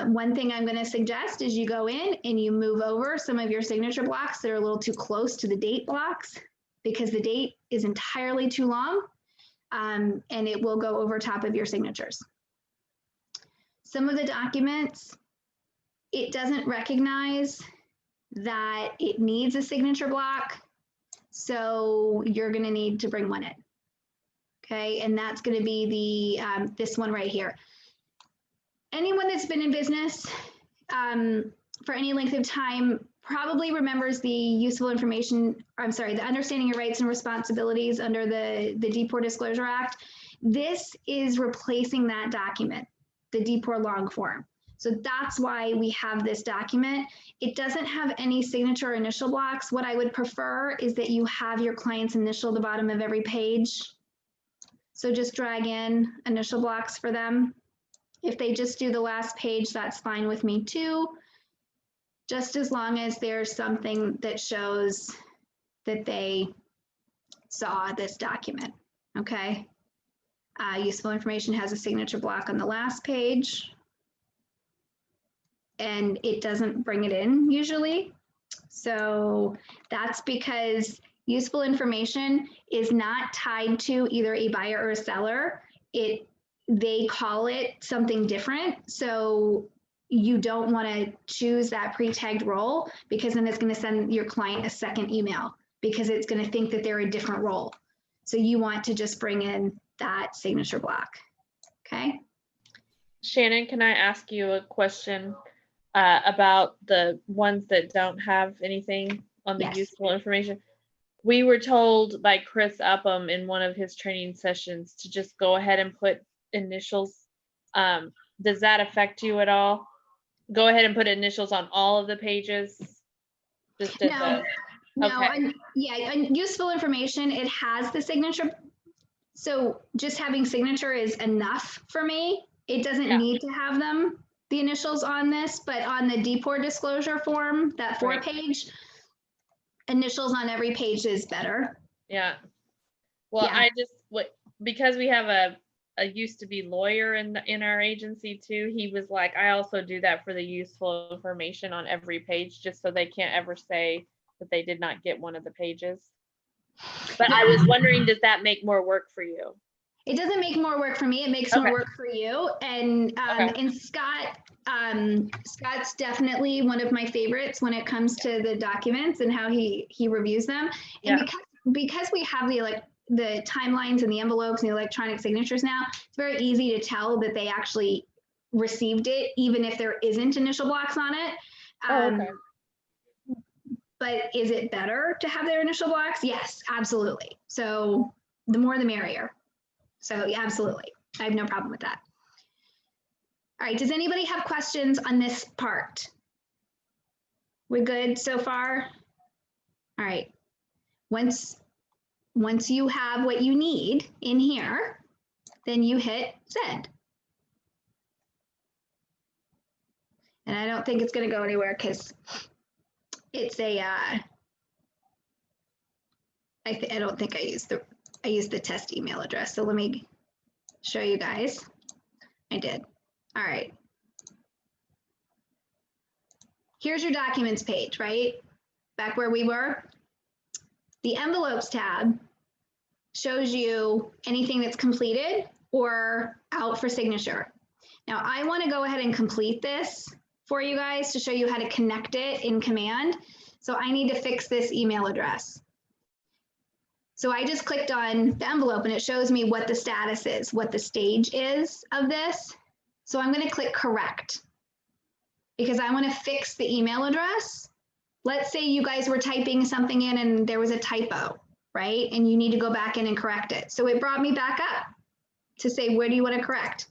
One thing I'm going to suggest is you go in and you move over some of your signature blocks that are a little too close to the date blocks, because the date is entirely too long, and it will go over top of your signatures. Some of the documents, it doesn't recognize that it needs a signature block, so you're going to need to bring one in. Okay, and that's going to be the this one right here. Anyone that's been in business for any length of time probably remembers the useful information, I'm sorry, the understanding your rights and responsibilities under the DPOR Disclosure Act. This is replacing that document, the DPOR log form. So that's why we have this document. It doesn't have any signature or initial blocks. What I would prefer is that you have your client's initial at the bottom of every page. So just drag in initial blocks for them. If they just do the last page, that's fine with me too. Just as long as there's something that shows that they saw this document, okay? Useful information has a signature block on the last page, and it doesn't bring it in usually. So that's because useful information is not tied to either a buyer or a seller. They call it something different. So you don't want to choose that pre-tagged role, because then it's going to send your client a second email because it's going to think that they're a different role. So you want to just bring in that signature block. Okay. Shannon, can I ask you a question about the ones that don't have anything on the Yes. useful information? We were told by Chris Upham in one of his training sessions to just go ahead and put initials. Does that affect you at all? Go ahead and put initials on all of the pages. Just at No, no, okay. and yeah, and useful information, it has the signature. So just having signature is enough for me. It doesn't need to have them, the initials on this, but on the DPOR disclosure form, that 4-page, initials on every page is better. Yeah. Well, Yeah. I just because we have a used to be lawyer in our agency too. He was like, I also do that for the useful information on every page, just so they can't ever say that they did not get one of the pages. But I was wondering, does that make more work for you? It doesn't make more work for me. It makes more work for you. And and Scott, Scott's definitely one of my favorites when it comes to the documents and how he reviews them. And because we have the timelines and the envelopes and the electronic signatures now, it's very easy to tell that they actually received it, even if there isn't initial blocks on it. But is it better to have their initial blocks? Yes, absolutely. So the more the merrier. So yeah, absolutely. I have no problem with that. All right, does anybody have questions on this part? We're good so far? All right. Once you have what you need in here, then you hit send. And I don't think it's going to go anywhere because it's a, I don't think I used the test email address. So let me show you guys. I did. All right. Here's your documents page, right? Back where we were. The envelopes tab shows you anything that's completed or out for signature. Now I want to go ahead and complete this for you guys to show you how to connect it in Command. So I need to fix this email address. So I just clicked on the envelope and it shows me what the status is, what the stage is of this. So I'm going to click correct because I want to fix the email address. Let's say you guys were typing something in and there was a typo, right? And you need to go back in and correct it. So it brought me back up to say, where do you want to correct?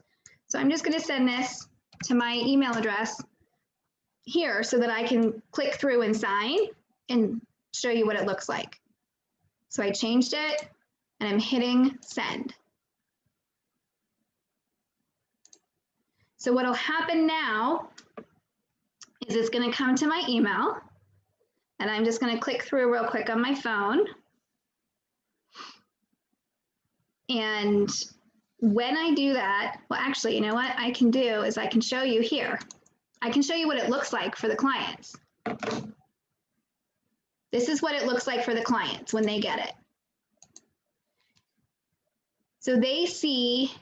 So I'm just going to send this to my email address here so that I can click through and sign and show you what it looks like. So I changed it and I'm hitting send. So what'll happen now is it's going to come to my email and I'm just going to click through real quick on my phone. And when I do that, well, actually, you know what I can do is I can show you here. I can show you what it looks like for the clients. This is what it looks like for the clients when they get it. So they see,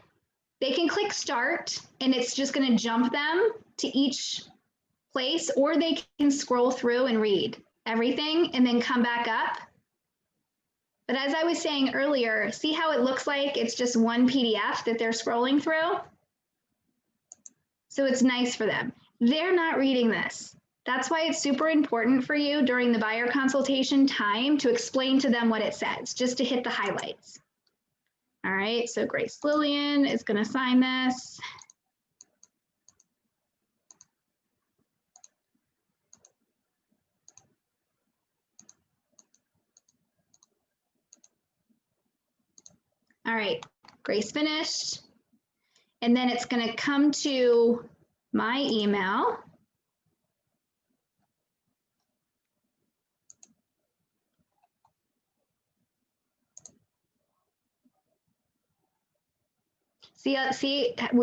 they can click start and it's just going to jump them to each place, or they can scroll through and read everything and then come back up But as I was saying earlier, see how it looks like it's just one PDF that they're scrolling through? So it's nice for them. They're not reading this. That's why it's super important for you during the buyer consultation time to explain to them what it says, just to hit the highlights. All right, so Grace Lillian is going to sign this. All right, Grace finished. And then it's going to come to my email. See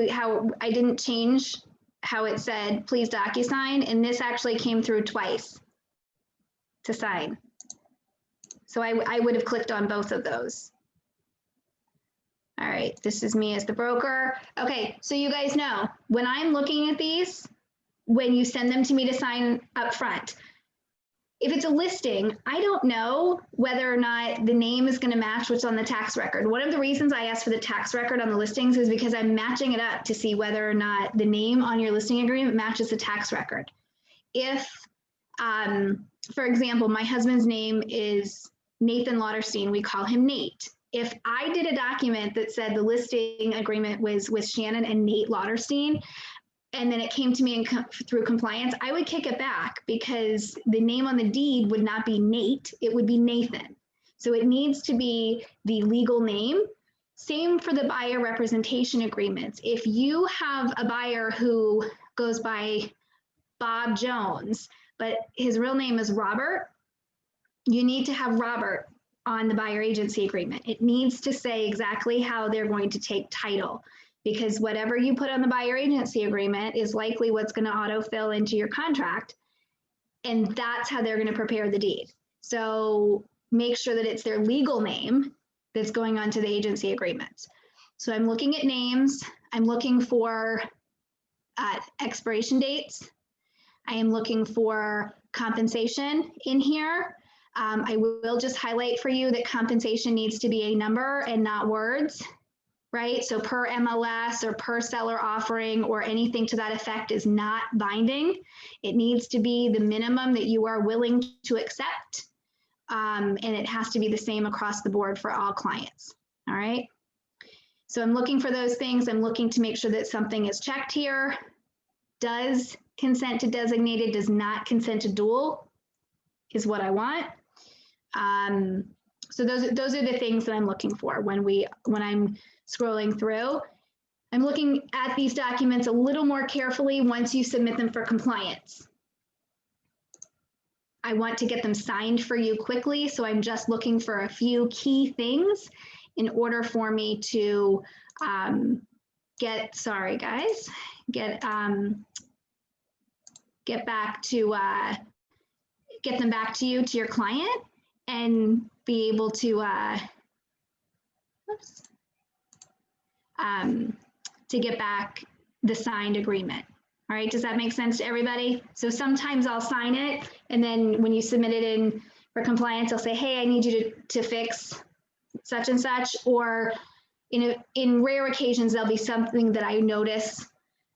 how I didn't change how it said, please DocuSign, and this actually came through twice to sign. So I would have clicked on both of those. All right, this is me as the broker. Okay, so you guys know, when I'm looking at these, when you send them to me to sign up front, if it's a listing, I don't know whether or not the name is going to match what's on the tax record. One of the reasons I ask for the tax record on the listings is because I'm matching it up to see whether or not the name on your listing agreement matches the tax record. If, for example, my husband's name is Nathan Lauterstein, we call him Nate. If I did a document that said the listing agreement was with Shannon and Nate Lauterstein, and then it came to me through compliance, I would kick it back because the name on the deed would not be Nate, it would be Nathan. So it needs to be the legal name. Same for the buyer representation agreements. If you have a buyer who goes by Bob Jones, but his real name is Robert, you need to have Robert on the buyer agency agreement. It needs to say exactly how they're going to take title, because whatever you put on the buyer agency agreement is likely what's going to autofill into your contract. And that's how they're going to prepare the deed. So make sure that it's their legal name that's going onto the agency agreement. So I'm looking at names. I'm looking for expiration dates. I am looking for compensation in here. I will just highlight for you that compensation needs to be a number and not words, right? So per MLS or per seller offering or anything to that effect is not binding. It needs to be the minimum that you are willing to accept. And it has to be the same across the board for all clients, all right? So I'm looking for those things. I'm looking to make sure that something is checked here. Does consent to designated, does not consent to dual is what I want. So those are the things that I'm looking for when I'm scrolling through. I'm looking at these documents a little more carefully once you submit them for compliance. I want to get them signed for you quickly, so I'm just looking for a few key things in order for me to get them back to you, to your client, and be able to get back the signed agreement. All right, does that make sense to everybody? So sometimes I'll sign it, and then when you submit it in for compliance, I'll say, hey, I need you to fix such and such, or in rare occasions, there'll be something that I notice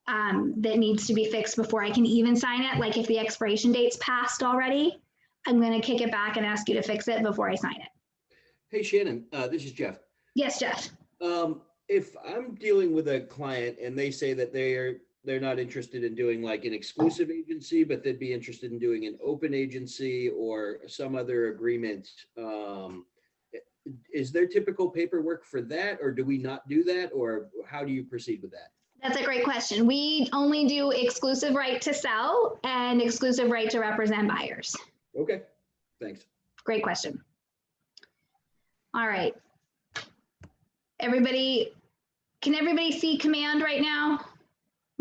that needs to be fixed before I can even sign it. Like if the expiration date's passed already, I'm going to kick it back and ask you to fix it before I sign it. Hey, Shannon, this is Jeff. Yes, Jeff. If I'm dealing with a client and they say that they're not interested in doing like an exclusive agency, but they'd be interested in doing an open agency or some other agreement, is there typical paperwork for that, or do we not do that, or how do you proceed with that? That's a great question. We only do exclusive right to sell and exclusive right to represent buyers. Okay, thanks. Great question. All right. Everybody, can everybody see command right now?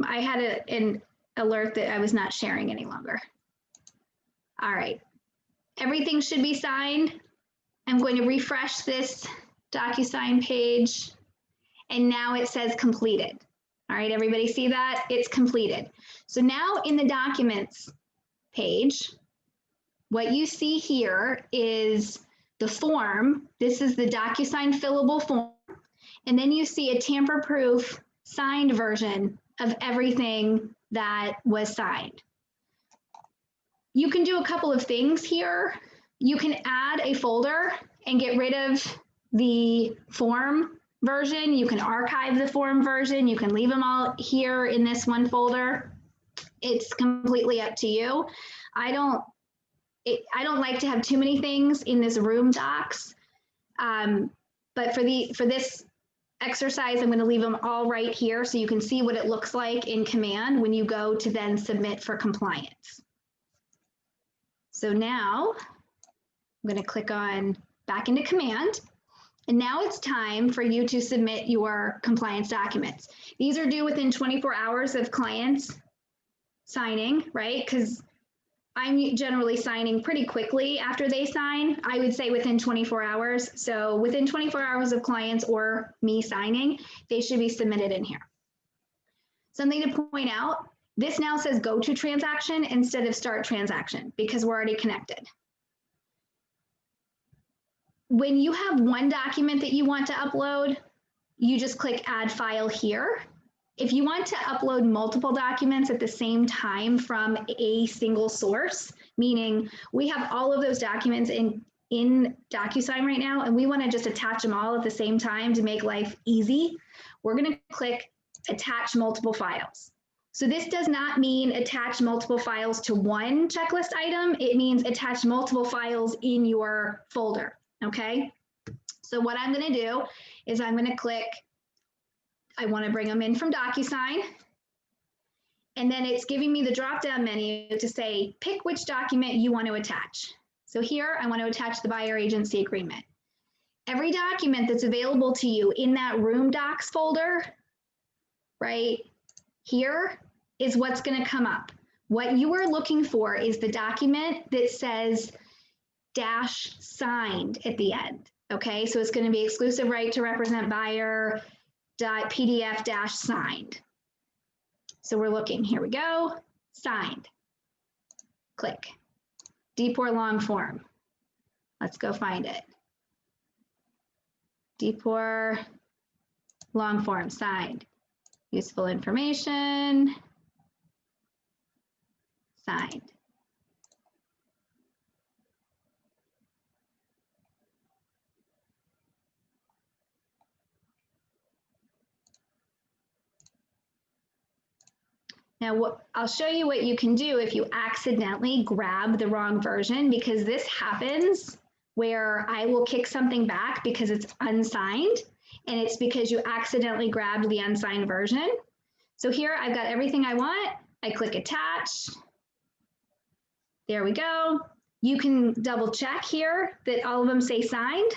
I had an alert that I was not sharing any longer. All right. Everything should be signed. I'm going to refresh this DocuSign page, and now it says completed. All right, everybody see that? It's completed. So now in the documents page, what you see here is the form. This is the DocuSign fillable form. And then you see a tamper-proof signed version of everything that was signed. You can do a couple of things here. You can add a folder and get rid of the form version. You can archive the form version. You can leave them all here in this one folder. It's completely up to you. I don't like to have too many things in this room docs. But for this exercise, I'm going to leave them all right here so you can see what it looks like in Command when you go to then submit for compliance. So now I'm going to click on back into Command. And now it's time for you to submit your compliance documents. These are due within 24 hours of clients signing, right? Because I'm generally signing pretty quickly after they sign. I would say within 24 hours. So within 24 hours of clients or me signing, they should be submitted in here. Something to point out, this now says go to transaction instead of start transaction because we're already connected. When you have one document that you want to upload, you just click add file here. If you want to upload multiple documents at the same time from a single source, meaning we have all of those documents in DocuSign right now, and we want to just attach them all at the same time to make life easy, we're going to click attach multiple files. So this does not mean attach multiple files to one checklist item. It means attach multiple files in your folder, okay? So what I'm going to do is I'm going to click, I want to bring them in from DocuSign. And then it's giving me the drop-down menu to say, pick which document you want to attach. So here, I want to attach the buyer agency agreement. Every document that's available to you in that room docs folder, right here, is what's going to come up. What you are looking for is the document that says dash signed at the end. Okay, so it's going to be exclusive right to represent buyer .pdf dash signed. So we're looking, here we go, signed. Click. Deep or long form. Let's go find it. Deep or long form, signed. Useful information, signed. Now, I'll show you what you can do if you accidentally grab the wrong version, because this happens where I will kick something back because it's unsigned, and it's because you accidentally grabbed the unsigned version. So here I've got everything I want. I click attach. There we go. You can double check here that all of them say signed.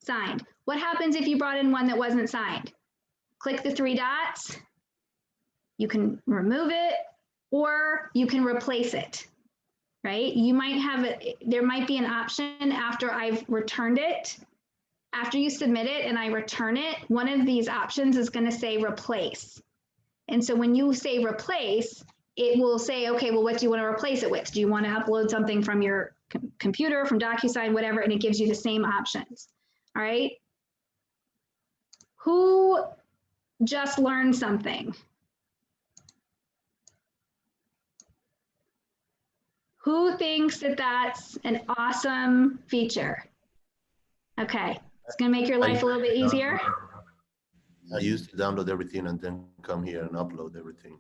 Signed. What happens if you brought in one that wasn't signed? Click the three dots. You can remove it or you can replace it, right? You might have it, there might be an option after I've returned it. After you submit it and I return it, one of these options is going to say replace. And so when you say replace, it will say, okay, well, what do you want to replace it with? Do you want to upload something from your computer, from DocuSign, whatever, and it gives you the same options, all right? Who just learned something? Who thinks that that's an awesome feature? Okay, it's gonna make your life a little bit easier. I used to download everything and then come here and upload everything.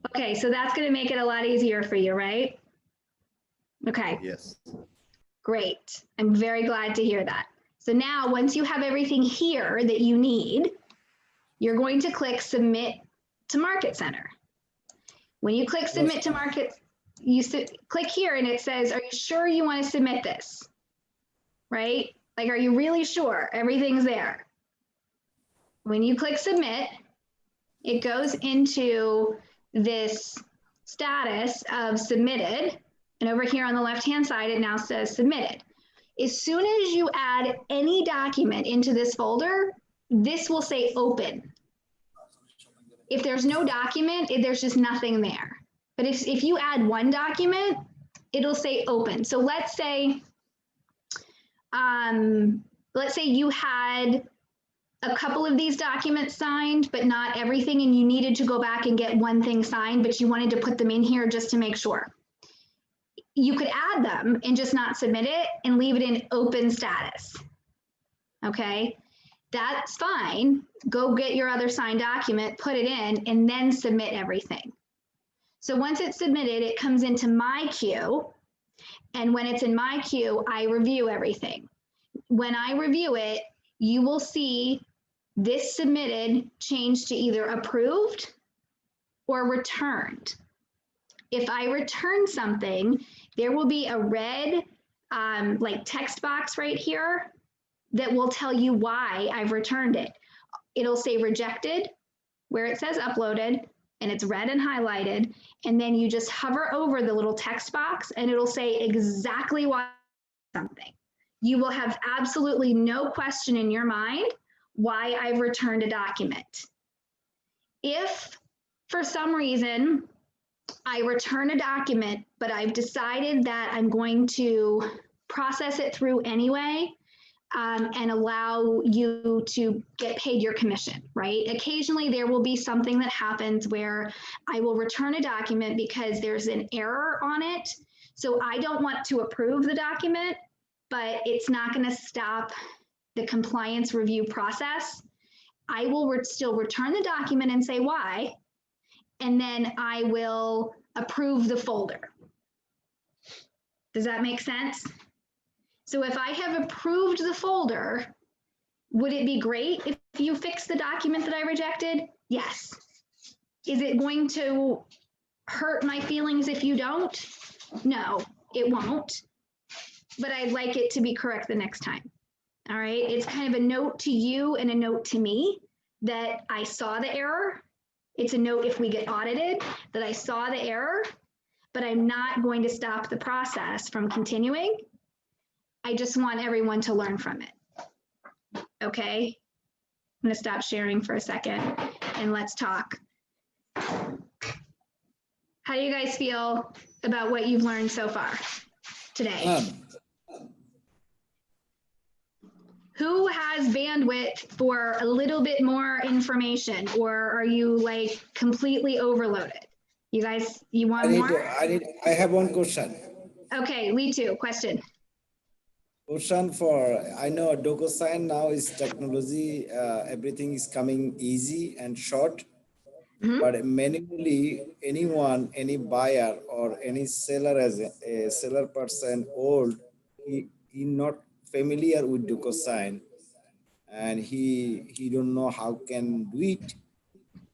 Okay, so that's gonna make it a lot easier for you, right? Okay. Yes. Great, I'm very glad to hear that. So now, once you have everything here that you need, you're going to click Submit to Market Center. When you click Submit to Market, you click here and it says, are you sure you want to submit this? Right? Like, are you really sure everything's there? When you click submit, it goes into this status of submitted. And over here on the left-hand side, it now says submitted. As soon as you add any document into this folder, this will say open. If there's no document, there's just nothing there. But if you add one document, it'll say open. So let's say let's say you had a couple of these documents signed, but not everything, and you needed to go back and get one thing signed, but you wanted to put them in here just to make sure. You could add them and just not submit it and leave it in open status. Okay, that's fine. Go get your other signed document, put it in, and then submit everything. So once it's submitted, it comes into my queue. And when it's in my queue, I review everything. When I review it, you will see this submitted change to either approved or returned. If I return something, there will be a red like text box right here that will tell you why I've returned it. It'll say rejected where it says uploaded, and it's red and highlighted. And then you just hover over the little text box and it'll say exactly why something. You will have absolutely no question in your mind why I've returned a document. If for some reason I return a document, but I've decided that I'm going to process it through anyway, and allow you to get paid your commission, right? Occasionally there will be something that happens where I will return a document because there's an error on it. So I don't want to approve the document, but it's not going to stop the compliance review process. I will still return the document and say why, and then I will approve the folder. Does that make sense? So if I have approved the folder, would it be great if you fix the document that I rejected? Yes. Is it going to hurt my feelings if you don't? No, it won't. But I'd like it to be correct the next time. All right, it's kind of a note to you and a note to me that I saw the error. It's a note if we get audited that I saw the error, but I'm not going to stop the process from continuing. I just want everyone to learn from it. Okay, I'm gonna stop sharing for a second and let's talk. How do you guys feel about what you've learned so far today? Who has bandwidth for a little bit more information, or are you like completely overloaded? You guys, you want more? I have one question. Okay, Lee too, question. Question for, I know DocuSign now is technology, everything is coming easy and short, but manually anyone, any buyer or any seller as a seller person old, he not familiar with DocuSign and he don't know how can do it.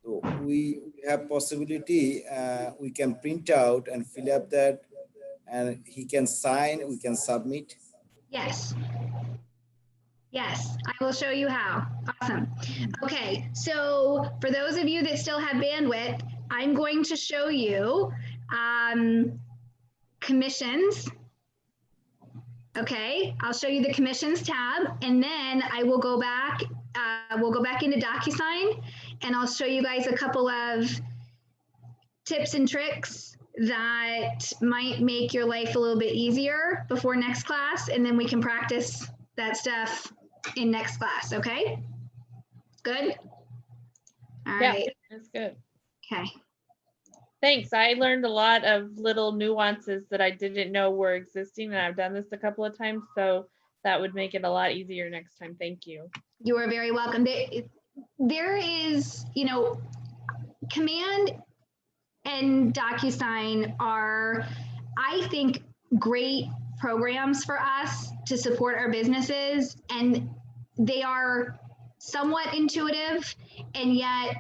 So we have possibility, we can print out and fill up that and he can sign, we can submit. Yes. Yes, I will show you how. Awesome. Okay, so for those of you that still have bandwidth, I'm going to show you commissions. Okay, I'll show you the commissions tab, and then I will go back, we'll go back into DocuSign, and I'll show you guys a couple of tips and tricks that might make your life a little bit easier before next class, and then we can practice that stuff in next class, okay? Good? All right. That's good. Okay. Thanks. I learned a lot of little nuances that I didn't know were existing, and I've done this a couple of times, so that would make it a lot easier next time. Thank you. You are very welcome. There is, you know, Command and DocuSign are, I think, great programs for us to support our businesses, and they are somewhat intuitive, and yet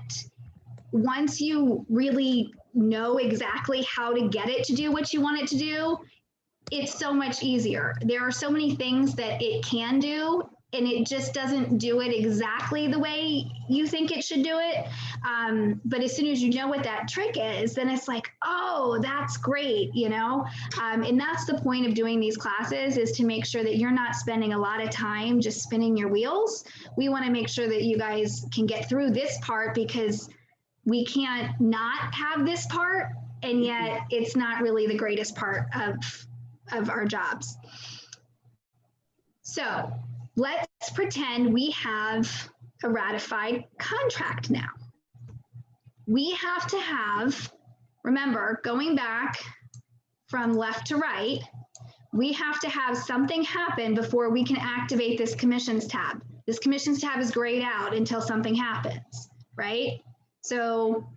once you really know exactly how to get it to do what you want it to do, it's so much easier. There are so many things that it can do, and it just doesn't do it exactly the way you think it should do it. But as soon as you know what that trick is, then it's like, oh, that's great, you know? And that's the point of doing these classes, is to make sure that you're not spending a lot of time just spinning your wheels. We want to make sure that you guys can get through this part, because we can't not have this part, and yet it's not really the greatest part of our jobs. So let's pretend we have a ratified contract now. We have to have, remember, going back from left to right, we have to have something happen before we can activate this commissions tab. This commissions tab is grayed out until something happens, right? So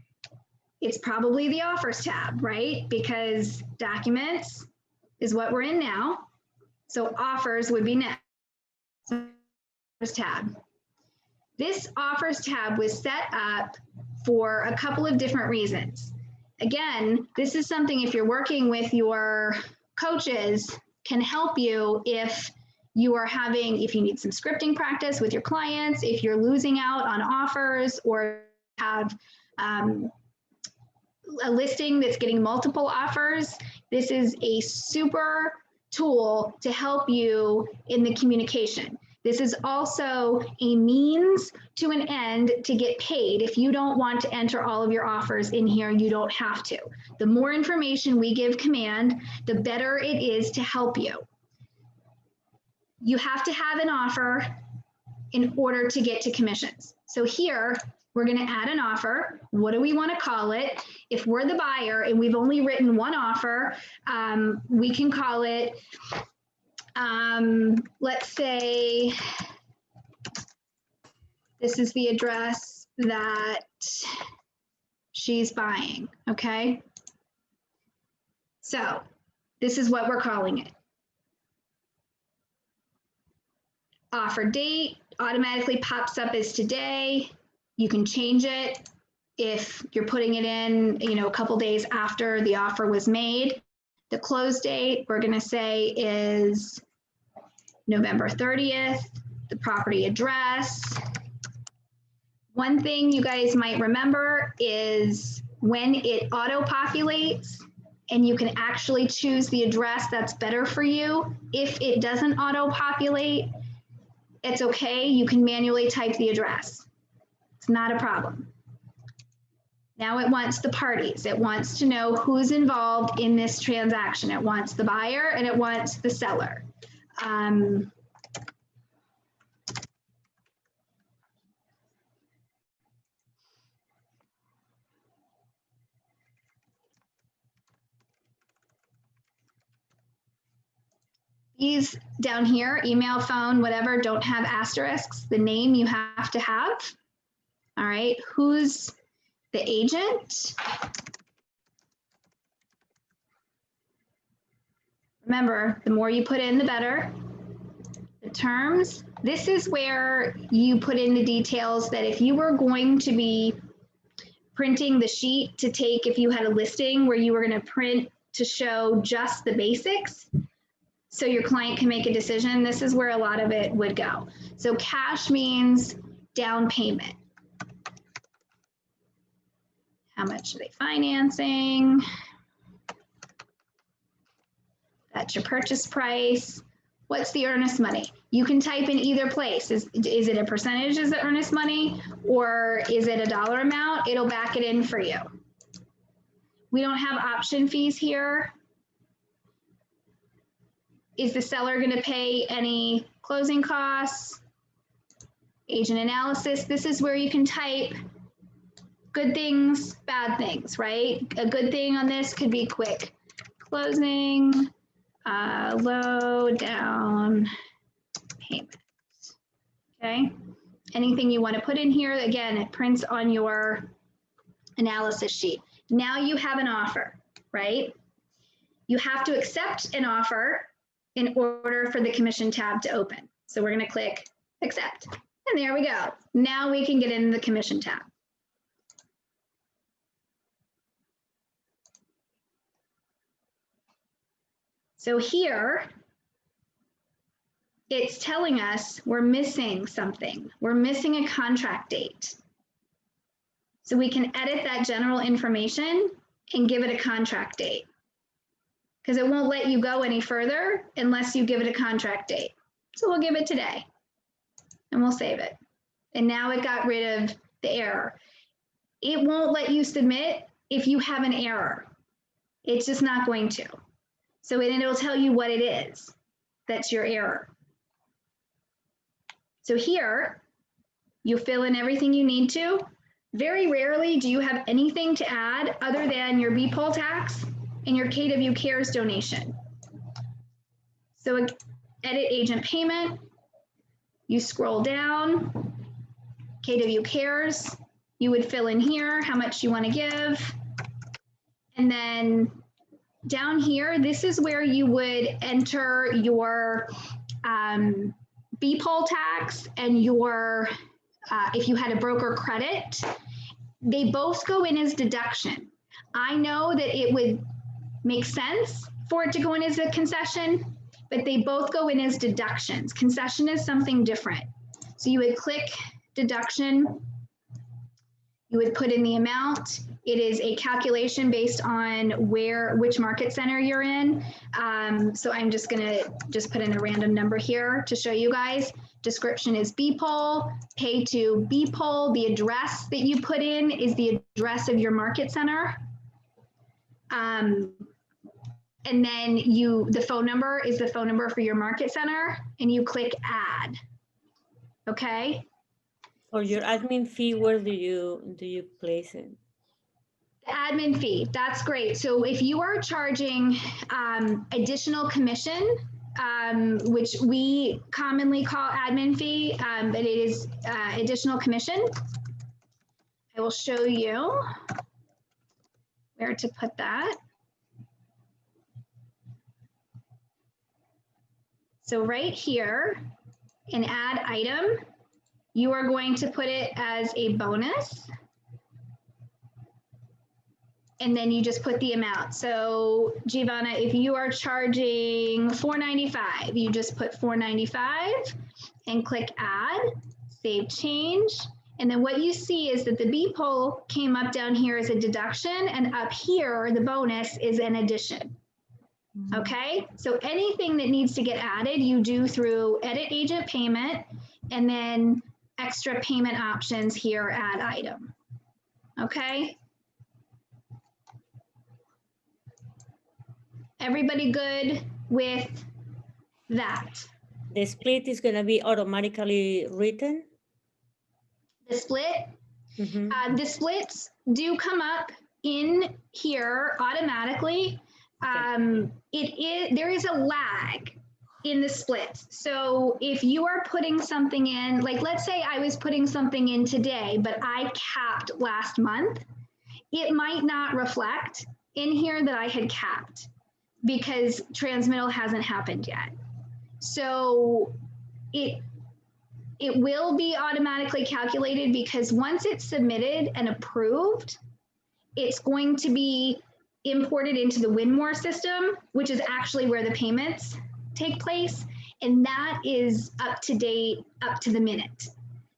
it's probably the offers tab, right? Because documents is what we're in now. So offers would be next. Offers tab. This offers tab was set up for a couple of different reasons. Again, this is something if you're working with your coaches can help you if you are having, if you need some scripting practice with your clients, if you're losing out on offers or have a listing that's getting multiple offers. This is a super tool to help you in the communication. This is also a means to an end to get paid. If you don't want to enter all of your offers in here, you don't have to. The more information we give command, the better it is to help you. You have to have an offer in order to get to commissions. So here, we're going to add an offer. What do we want to call it? If we're the buyer and we've only written one offer, we can call it, let's say, this is the address that she's buying, okay? So this is what we're calling it. Offer date automatically pops up as today. You can change it if you're putting it in, a couple days after the offer was made. The close date, we're going to say is November 30th, the property address. One thing you guys might remember is when it auto-populates and you can actually choose the address that's better for you. If it doesn't auto-populate, it's okay. You can manually type the address. It's not a problem. Now it wants the parties. It wants to know who's involved in this transaction. It wants the buyer and it wants the seller. These down here, email, phone, whatever, don't have asterisks. The name you have to have. All right, who's the agent? Remember, the more you put in, the better. The terms, this is where you put in the details that if you were going to be printing the sheet to take, if you had a listing where you were going to print to show just the basics, so your client can make a decision, this is where a lot of it would go. So cash means down payment. How much are they financing? That's your purchase price. What's the earnest money? You can type in either place. Is it a percentage as the earnest money or is it a dollar amount? It'll back it in for you. We don't have option fees here. Is the seller going to pay any closing costs? Agent analysis. This is where you can type good things, bad things, right? A good thing on this could be quick closing, low down payment. Okay. Anything you want to put in here, again, it prints on your analysis sheet. Now you have an offer, right? You have to accept an offer in order for the commission tab to open. So we're going to click accept. And there we go. Now we can get into the commission tab. So here, it's telling us we're missing something. We're missing a contract date. So we can edit that general information and give it a contract date, because it won't let you go any further unless you give it a contract date. So we'll give it today and we'll save it. And now it got rid of the error. It won't let you submit if you have an error. It's just not going to. So it'll tell you what it is. That's your error. So here, you fill in everything you need to. Very rarely do you have anything to add other than your B-Poll tax and your KW Cares donation. So edit agent payment, you scroll down, KW Cares, you would fill in here how much you want to give. And then down here, this is where you would enter your B-Poll tax and your, if you had a broker credit, they both go in as deduction. I know that it would make sense for it to go in as a concession, but they both go in as deductions. Concession is something different. So you would click deduction, you would put in the amount. It is a calculation based on which market center you're in. So I'm just gonna put in a random number here to show you guys. Description is B-Poll, pay to B-Poll. The address that you put in is the address of your market center. And then the phone number is the phone number for your market center, and you click add, okay? For your admin fee, where do you place it? The admin fee, that's great. So if you are charging additional commission, which we commonly call admin fee, but it is additional commission, I will show you where to put that. So right here in add item, you are going to put it as a bonus. And then you just put the amount. So Giovanna, if you are charging $4.95, you just put $4.95 and click add, save change. And then what you see is that the B-Poll came up down here as a deduction, and up here, the bonus is an addition. Okay, so anything that needs to get added, you do through edit agent payment, and then extra payment options here, add item. Okay. Everybody good with that? The split is going to be automatically written? The split? Mm-hmm. The splits do come up in here automatically. There is a lag in the split. So if you are putting something in, like let's say I was putting something in today, but I capped last month, it might not reflect in here that I had capped because transmittal hasn't happened yet. So it will be automatically calculated because once it's submitted and approved, it's going to be imported into the Winmore system, which is actually where the payments take place. And that is up to date, up to the minute.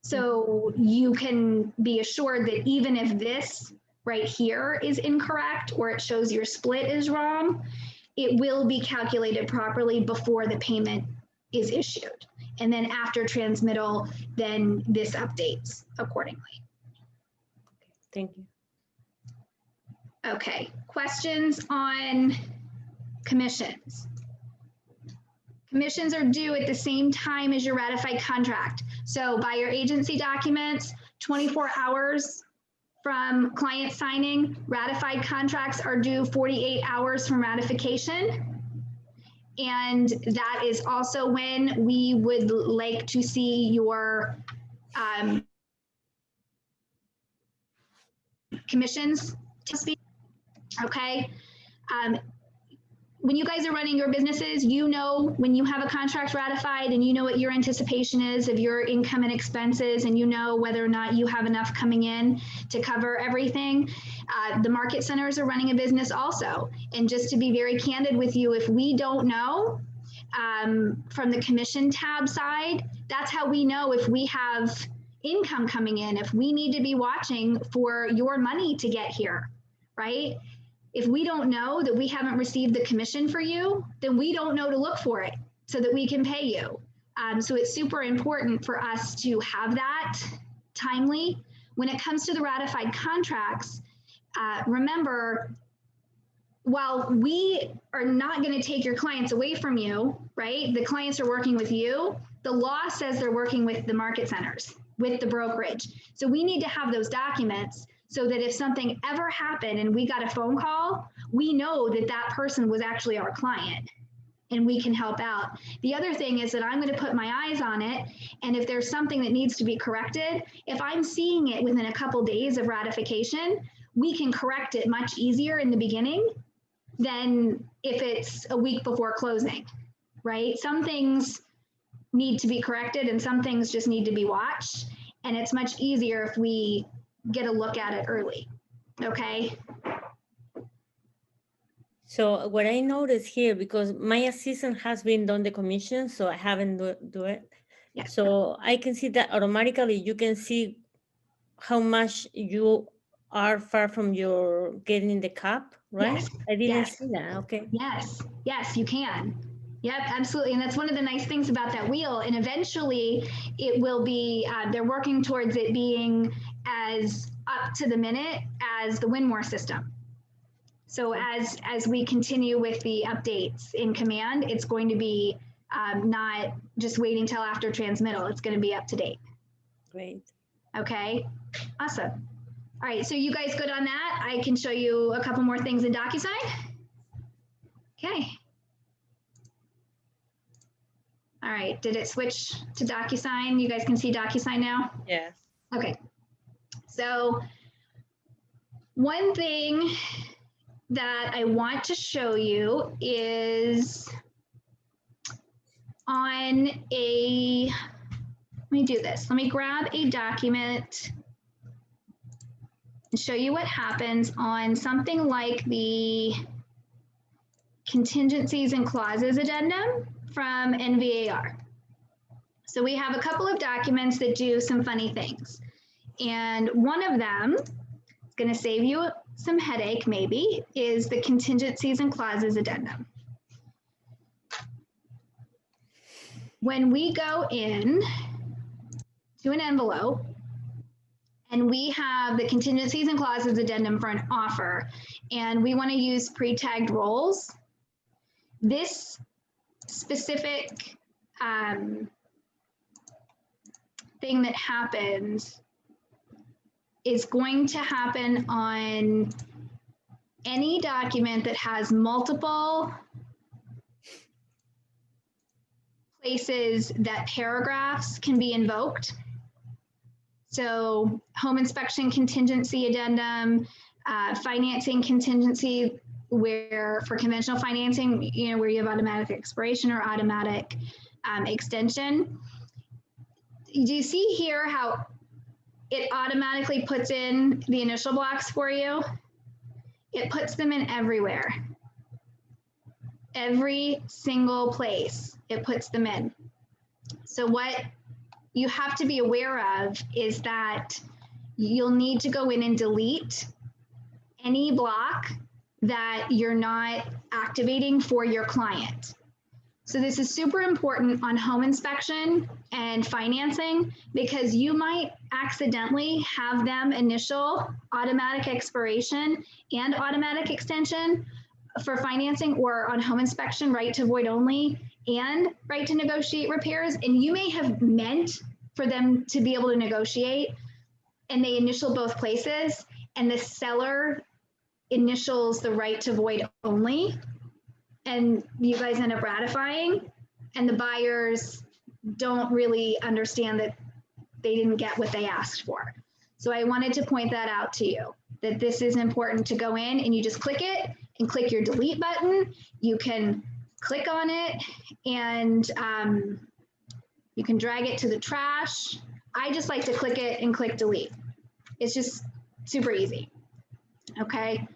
So you can be assured that even if this right here is incorrect or it shows your split is wrong, it will be calculated properly before the payment is issued. And then after transmittal, then this updates accordingly. Thank you. Okay, questions on commissions? Commissions are due at the same time as your ratified contract. So by your agency documents, 24 hours from client signing, ratified contracts are due 48 hours from ratification. And that is also when we would like to see your commissions to speak. Okay. When you guys are running your businesses, you know when you have a contract ratified and you know what your anticipation is of your income and expenses, and you know whether or not you have enough coming in to cover everything. The market centers are running a business also. And just to be very candid with you, if we don't know from the commission tab side, that's how we know if we have income coming in, if we need to be watching for your money to get here, right? If we don't know that we haven't received the commission for you, then we don't know to look for it so that we can pay you. So it's super important for us to have that timely. When it comes to the ratified contracts, remember, while we are not going to take your clients away from you, right? The clients are working with you. The law says they're working with the market centers, with the brokerage. So we need to have those documents so that if something ever happened and we got a phone call, we know that that person was actually our client and we can help out. The other thing is that I'm going to put my eyes on it. And if there's something that needs to be corrected, if I'm seeing it within a couple days of ratification, we can correct it much easier in the beginning than if it's a week before closing, right? Some things need to be corrected and some things just need to be watched. And it's much easier if we get a look at it early, okay? So what I noticed here, because my assistant has been done the commission, so I haven't do it. Yeah. So I can see that automatically you can see how much you are far from your getting the cap, right? Yes, I didn't yes. see that, okay. Yes, you can. Yep, absolutely. And that's one of the nice things about that wheel. And eventually it will be, they're working towards it being as up to the minute as the Winmore system. So as we continue with the updates in command, it's going to be not just waiting till after transmittal. It's going to be up to date. Great. Okay, awesome. All right, so you guys good on that? I can show you a couple more things in DocuSign. Okay. All right, did it switch to DocuSign? You guys can see DocuSign now? Yes. Okay, so one thing that I want to show you is on a, let me do this. Let me grab a document and show you what happens on something like the contingencies and clauses addendum from NVAR. So we have a couple of documents that do some funny things. And one of them, it's going to save you some headache maybe, is the contingencies and clauses addendum. When we go in to an envelope and we have the contingencies and clauses addendum for an offer, and we want to use pre-tagged roles, this specific thing that happens is going to happen on any document that has multiple places that paragraphs can be invoked. So home inspection contingency addendum, financing contingency, where for conventional financing, you know, where you have automatic expiration or automatic extension. Do you see here how it automatically puts in the initial blocks for you? It puts them in everywhere. Every single place it puts them in. So what you have to be aware of is that you'll need to go in and delete any block that you're not activating for your client. So this is super important on home inspection and financing, because you might accidentally have them initial automatic expiration and automatic extension for financing, or on home inspection, right to void only and right to negotiate repairs. And you may have meant for them to be able to negotiate, and they initial both places, and the seller initials the right to void only, and you guys end up ratifying, and the buyers don't really understand that they didn't get what they asked for. So I wanted to point that out to you, that this is important to go in and you just click it and click your delete button. You can click on it and you can drag it to the trash. I just like to click it and click delete. It's just super easy. Okay,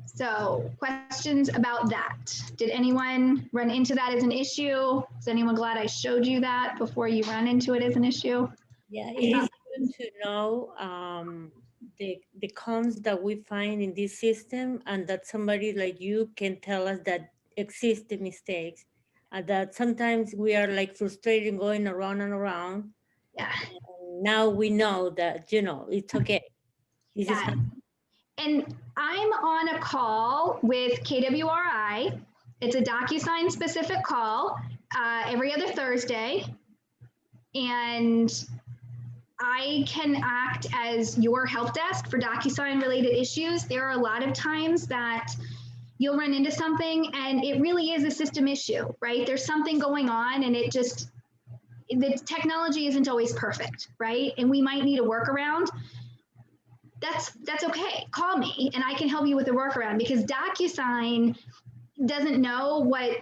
so questions about that? Did anyone run into that as an issue? Is anyone glad I showed you that before you run into it as an issue? Yeah, it is good to know the cons that we find in this system, and that somebody like you can tell us that exist the mistakes, that sometimes we are like frustrated going around and around. Yeah. And now we know that, you know, it's okay. This is and I'm on a call with KWRI. It's a DocuSign specific call every other Thursday. and I can act as your help desk for DocuSign related issues. There are a lot of times that you'll run into something and it really is a system issue, right? There's something going on and it just, the technology isn't always perfect, right? And we might need a workaround. That's okay. Call me and I can help you with the workaround, because DocuSign doesn't know what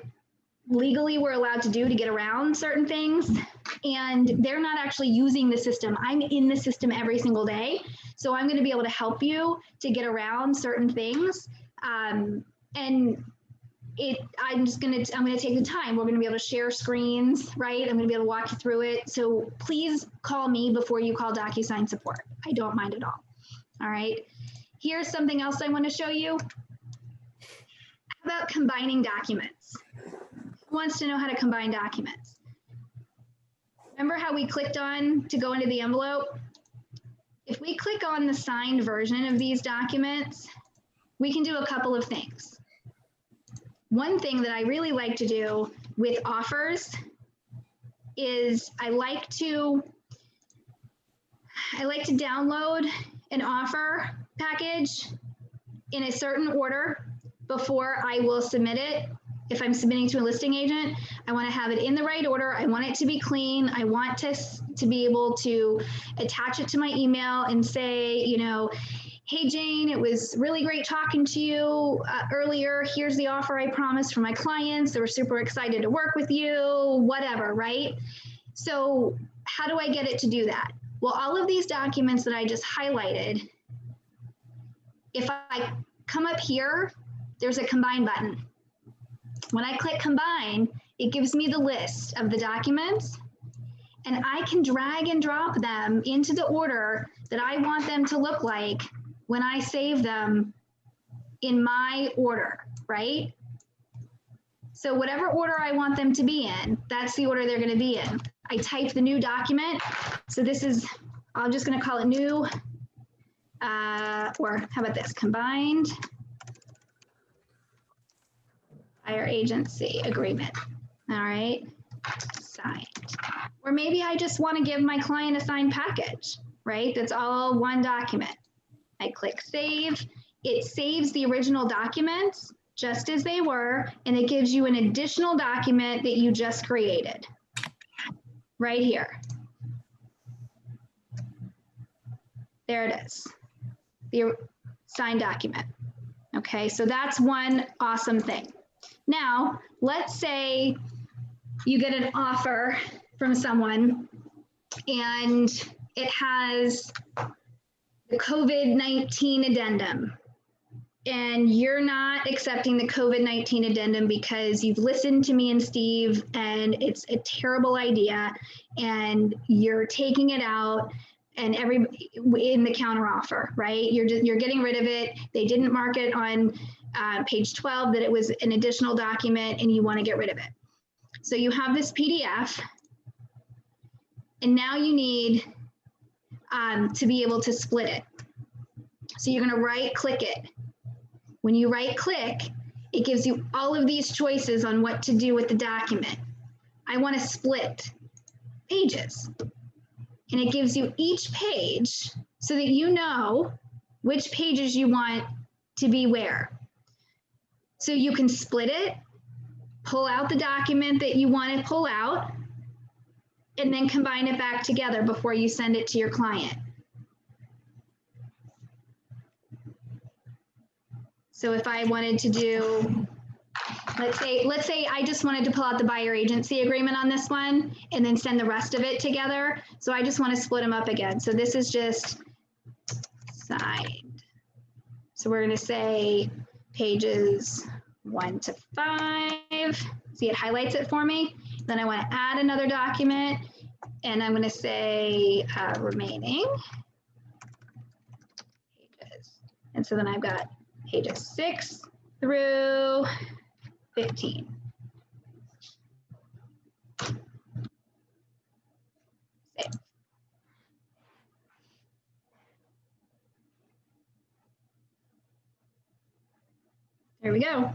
legally we're allowed to do to get around certain things. And they're not actually using the system. I'm in the system every single day. So I'm going to be able to help you to get around certain things. And I'm going to take the time. We're going to be able to share screens, right? I'm going to be able to walk you through it. So please call me before you call DocuSign support. I don't mind at all. All right. Here's something else I want to show you. How about combining documents? Who wants to know how to combine documents? Remember how we clicked on to go into the envelope? If we click on the signed version of these documents, we can do a couple of things. One thing that I really like to do with offers is I like to download an offer package in a certain order before I will submit it. If I'm submitting to a listing agent, I want to have it in the right order. I want it to be clean. I want to be able to attach it to my email and say, you know, hey, Jane, it was really great talking to you earlier. Here's the offer I promised for my clients. They were super excited to work with you, whatever, right? So how do I get it to do that? Well, all of these documents that I just highlighted, if I come up here, there's a combine button. When I click combine, it gives me the list of the documents, and I can drag and drop them into the order that I want them to look like when I save them in my order, right? So whatever order I want them to be in, that's the order they're going to be in. I type the new document. So this is, I'm just going to call it new, or how about this, combined buyer agency agreement. All right, signed. Or maybe I just want to give my client a signed package, right? That's all one document. I click save. It saves the original documents just as they were, and it gives you an additional document that you just created right here. There it is, the signed document. Okay, so that's one awesome thing. Now, let's say you get an offer from someone and it has the COVID-19 addendum, and you're not accepting the COVID-19 addendum because you've listened to me and Steve and it's a terrible idea and you're taking it out and in the counteroffer, right? You're getting rid of it. They didn't mark it on page 12 that it was an additional document and you want to get rid of it. So you have this PDF and now you need to be able to split it. So you're going to right click it. When you right click, it gives you all of these choices on what to do with the document. I want to split pages. And it gives you each page so that you know which pages you want to be where. So you can split it, pull out the document that you want to pull out, and then combine it back together before you send it to your client. So if I wanted to do, let's say I just wanted to pull out the buyer agency agreement on this one and then send the rest of it together. So I just want to split them up again. So this is just signed. So we're going to say pages 1 to 5. See, it highlights it for me. Then I want to add another document and I'm going to say remaining pages. And so then I've got pages 6 through 15. Save. There we go.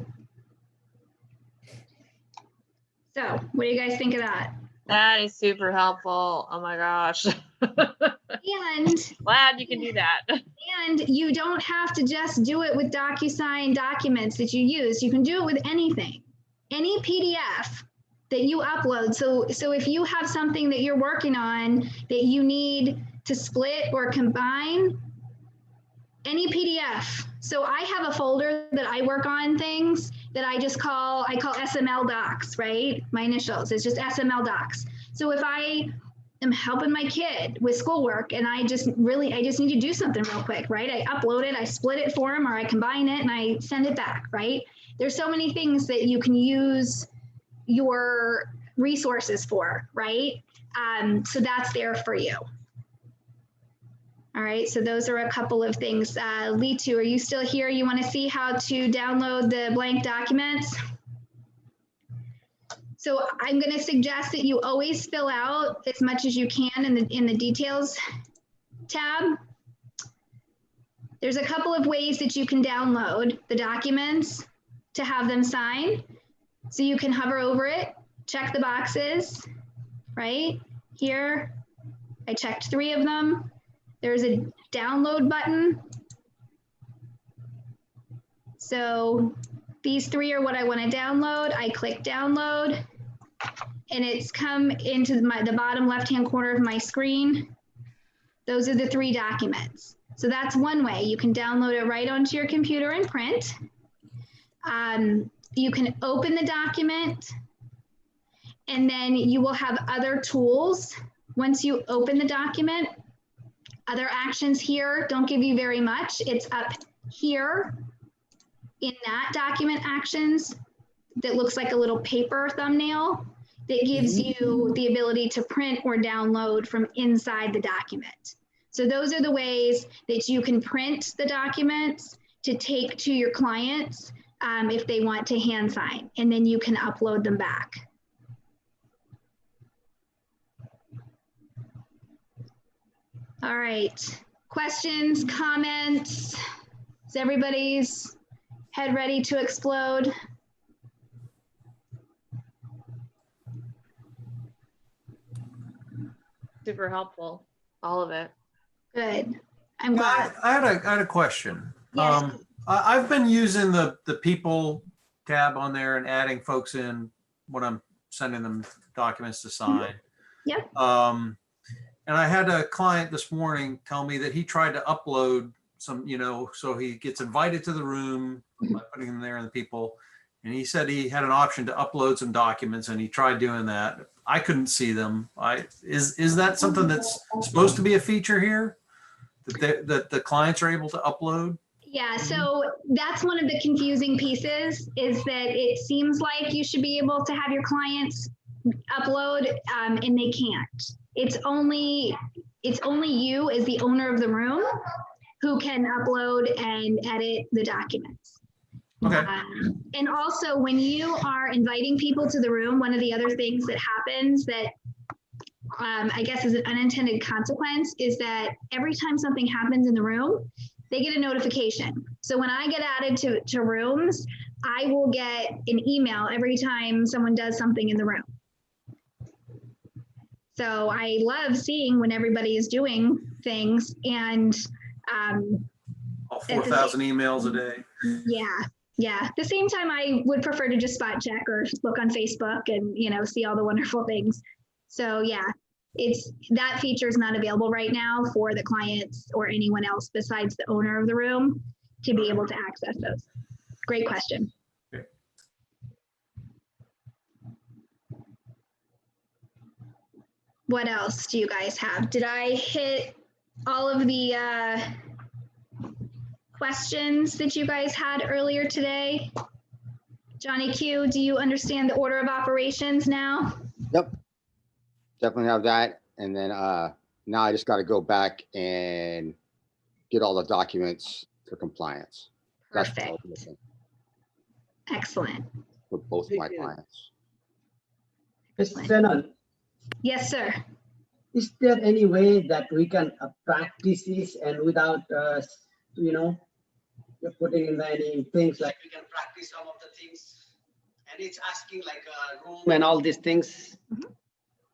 So what do you guys think of that? That is super helpful. Oh my gosh. And Glad you can do that. And you don't have to just do it with DocuSign documents that you use. You can do it with anything, any PDF that you upload. So if you have something that you're working on that you need to split or combine, any PDF. So I have a folder that I work on things that I call SML docs, right? My initials, it's just SML docs. So if I am helping my kid with schoolwork and I just need to do something real quick, right? I upload it, I split it for him, or I combine it and I send it back, right? There's so many things that you can use your resources for, right? So that's there for you. All right, so those are a couple of things. Litu, are you still here? You want to see how to download the blank documents? So I'm going to suggest that you always fill out as much as you can in the details tab. There's a couple of ways that you can download the documents to have them signed. So you can hover over it, check the boxes, right? Here, I checked 3 of them. There's a download button. So these 3 are what I want to download. I click download and it's come into the bottom left-hand corner of my screen. Those are the 3 documents. So that's one way. You can download it right onto your computer and print. You can open the document and then you will have other tools. Once you open the document, other actions here don't give you very much. It's up here in that document actions that looks like a little paper thumbnail that gives you the ability to print or download from inside the document. So those are the ways that you can print the documents to take to your clients if they want to hand sign, and then you can upload them back. All right, questions, comments? Is everybody's head ready to explode? Super helpful, all of it. Good. I'm glad. I had a question. Yes. I've been using the people tab on there and adding folks in when I'm sending them documents to sign. Yep. And I had a client this morning tell me that he tried to upload some, so he gets invited to the room by putting them there in the people. And he said he had an option to upload some documents and he tried doing that. I couldn't see them. Is that something that's supposed to be a feature here that the clients are able to upload? Yeah, so that's one of the confusing pieces, is that it seems like you should be able to have your clients upload and they can't. It's only you as the owner of the room who can upload and edit the documents. Okay. And also when you are inviting people to the room, one of the other things that happens that I guess is an unintended consequence is that every time something happens in the room, they get a notification. So when I get added to rooms, I will get an email every time someone does something in the room. So I love seeing when everybody is doing things, and all 4,000 emails a day. Yeah. At the same time, I would prefer to just spot check or look on Facebook and see all the wonderful things. So yeah, that feature is not available right now for the clients or anyone else besides the owner of the room to be able to access those. Great question. Okay. What else do you guys have? Did I hit all of the questions that you guys had earlier today? Johnny Q, do you understand the order of operations now? Yep. Definitely have that. And then now I just got to go back and get all the documents for compliance. Perfect. Excellent. For both my clients. Ms. Shannon, Yes, sir. is there any way that we can practice this and without, putting in any things, like we can practice some of the things, and it's asking like a room and all these things?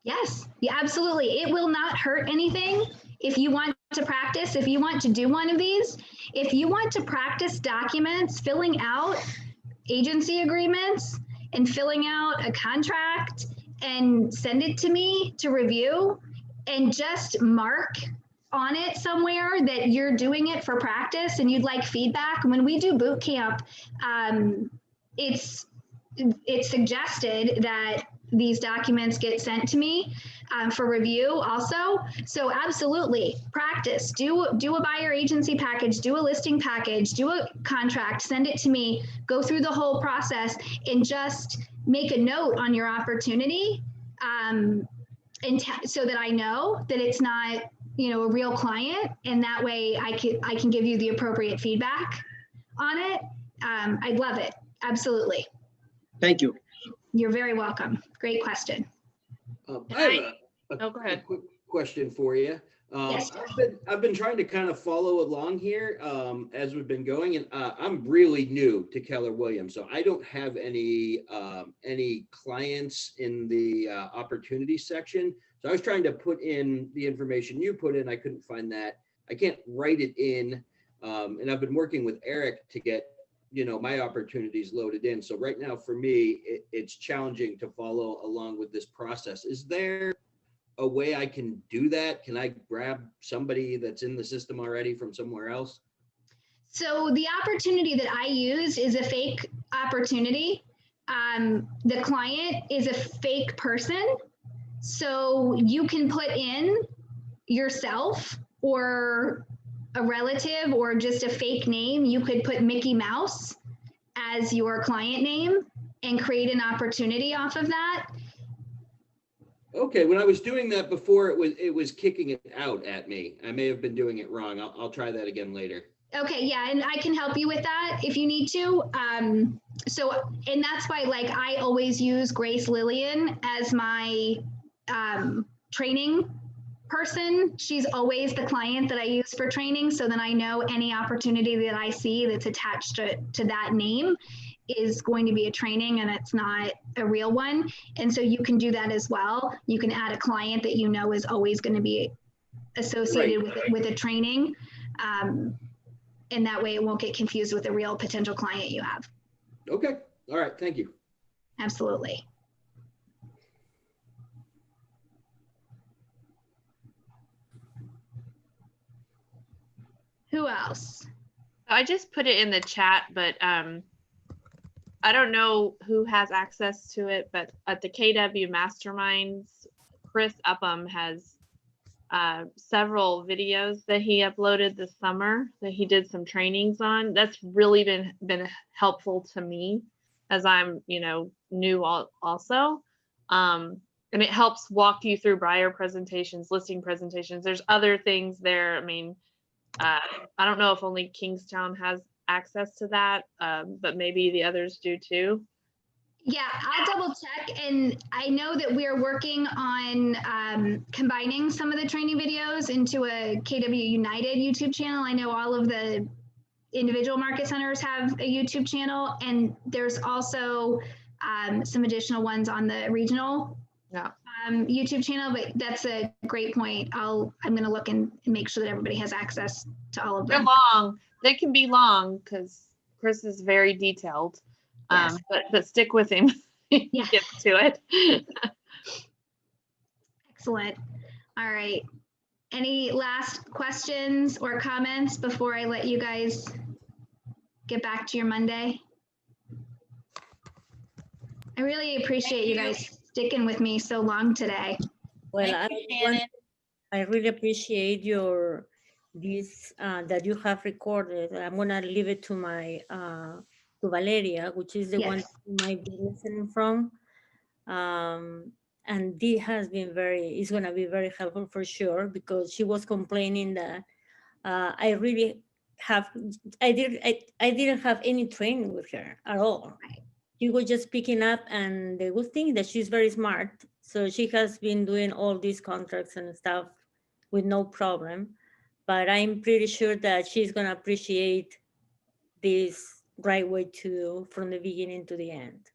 Yes, yeah, absolutely. It will not hurt anything if you want to practice, if you want to do one of these. If you want to practice documents, filling out agency agreements and filling out a contract and send it to me to review and just mark on it somewhere that you're doing it for practice and you'd like feedback. When we do boot camp, it's suggested that these documents get sent to me for review also. So absolutely practice, do a buyer agency package, do a listing package, do a contract, send it to me, go through the whole process and just make a note on your opportunity. So that I know that it's not, a real client, and that way I can give you the appropriate feedback on it. I'd love it. Absolutely. Thank you. You're very welcome. Great question. I have go ahead. a quick question for you. Yes. I've been trying to kind of follow along here as we've been going, and I'm really new to Keller Williams, so I don't have any clients in the opportunity section. So I was trying to put in the information you put in. I couldn't find that. I can't write it in, and I've been working with Eric to get my opportunities loaded in. So right now for me, it's challenging to follow along with this process. Is there a way I can do that? Can I grab somebody that's in the system already from somewhere else? So the opportunity that I used is a fake opportunity. The client is a fake person. So you can put in yourself or a relative or just a fake name. You could put Mickey Mouse as your client name and create an opportunity off of that. Okay, when I was doing that before, it was kicking it out at me. I may have been doing it wrong. I'll try that again later. Okay, yeah, and I can help you with that if you need to. And that's why, I always use Grace Lillian as my training person. She's always the client that I use for training. So then I know any opportunity that I see that's attached to that name is going to be a training and it's not a real one. And so you can do that as well. You can add a client that is always going to be associated with a training. And that way it won't get confused with a real potential client you have. Okay. All right. Thank you. Absolutely. Who else? I just put it in the chat, but I don't know who has access to it, but at the KW Masterminds, Chris Upham has several videos that he uploaded this summer that he did some trainings on. That's really been helpful to me as I'm, new also. And it helps walk you through buyer presentations, listing presentations. There's other things there. I mean, I don't know if only Kingstown has access to that, but maybe the others do too. Yeah, I'll double check. And I know that we're working on combining some of the training videos into a KW United YouTube channel. I know all of the individual market centers have a YouTube channel, and there's also some additional ones on the regional YouTube channel, but that's a great point. I'm going to look and make sure that everybody has access to all of them. They're long. They can be long because Chris is very detailed. Yes. But stick with him. Yeah. Get to it. Excellent. All right. Any last questions or comments before I let you guys get back to your Monday? I really appreciate you guys sticking with me so long today. Well, I really appreciate this that you have recorded. I'm gonna leave it to my to Valeria, which is the one you might be listening from. And this has been it's gonna be very helpful for sure, because she was complaining that I didn't have any training with her at all. She was just picking up, and the good thing that she's very smart. So she has been doing all these contracts and stuff with no problem. But I'm pretty sure that she's gonna appreciate this right way to from the beginning to the end.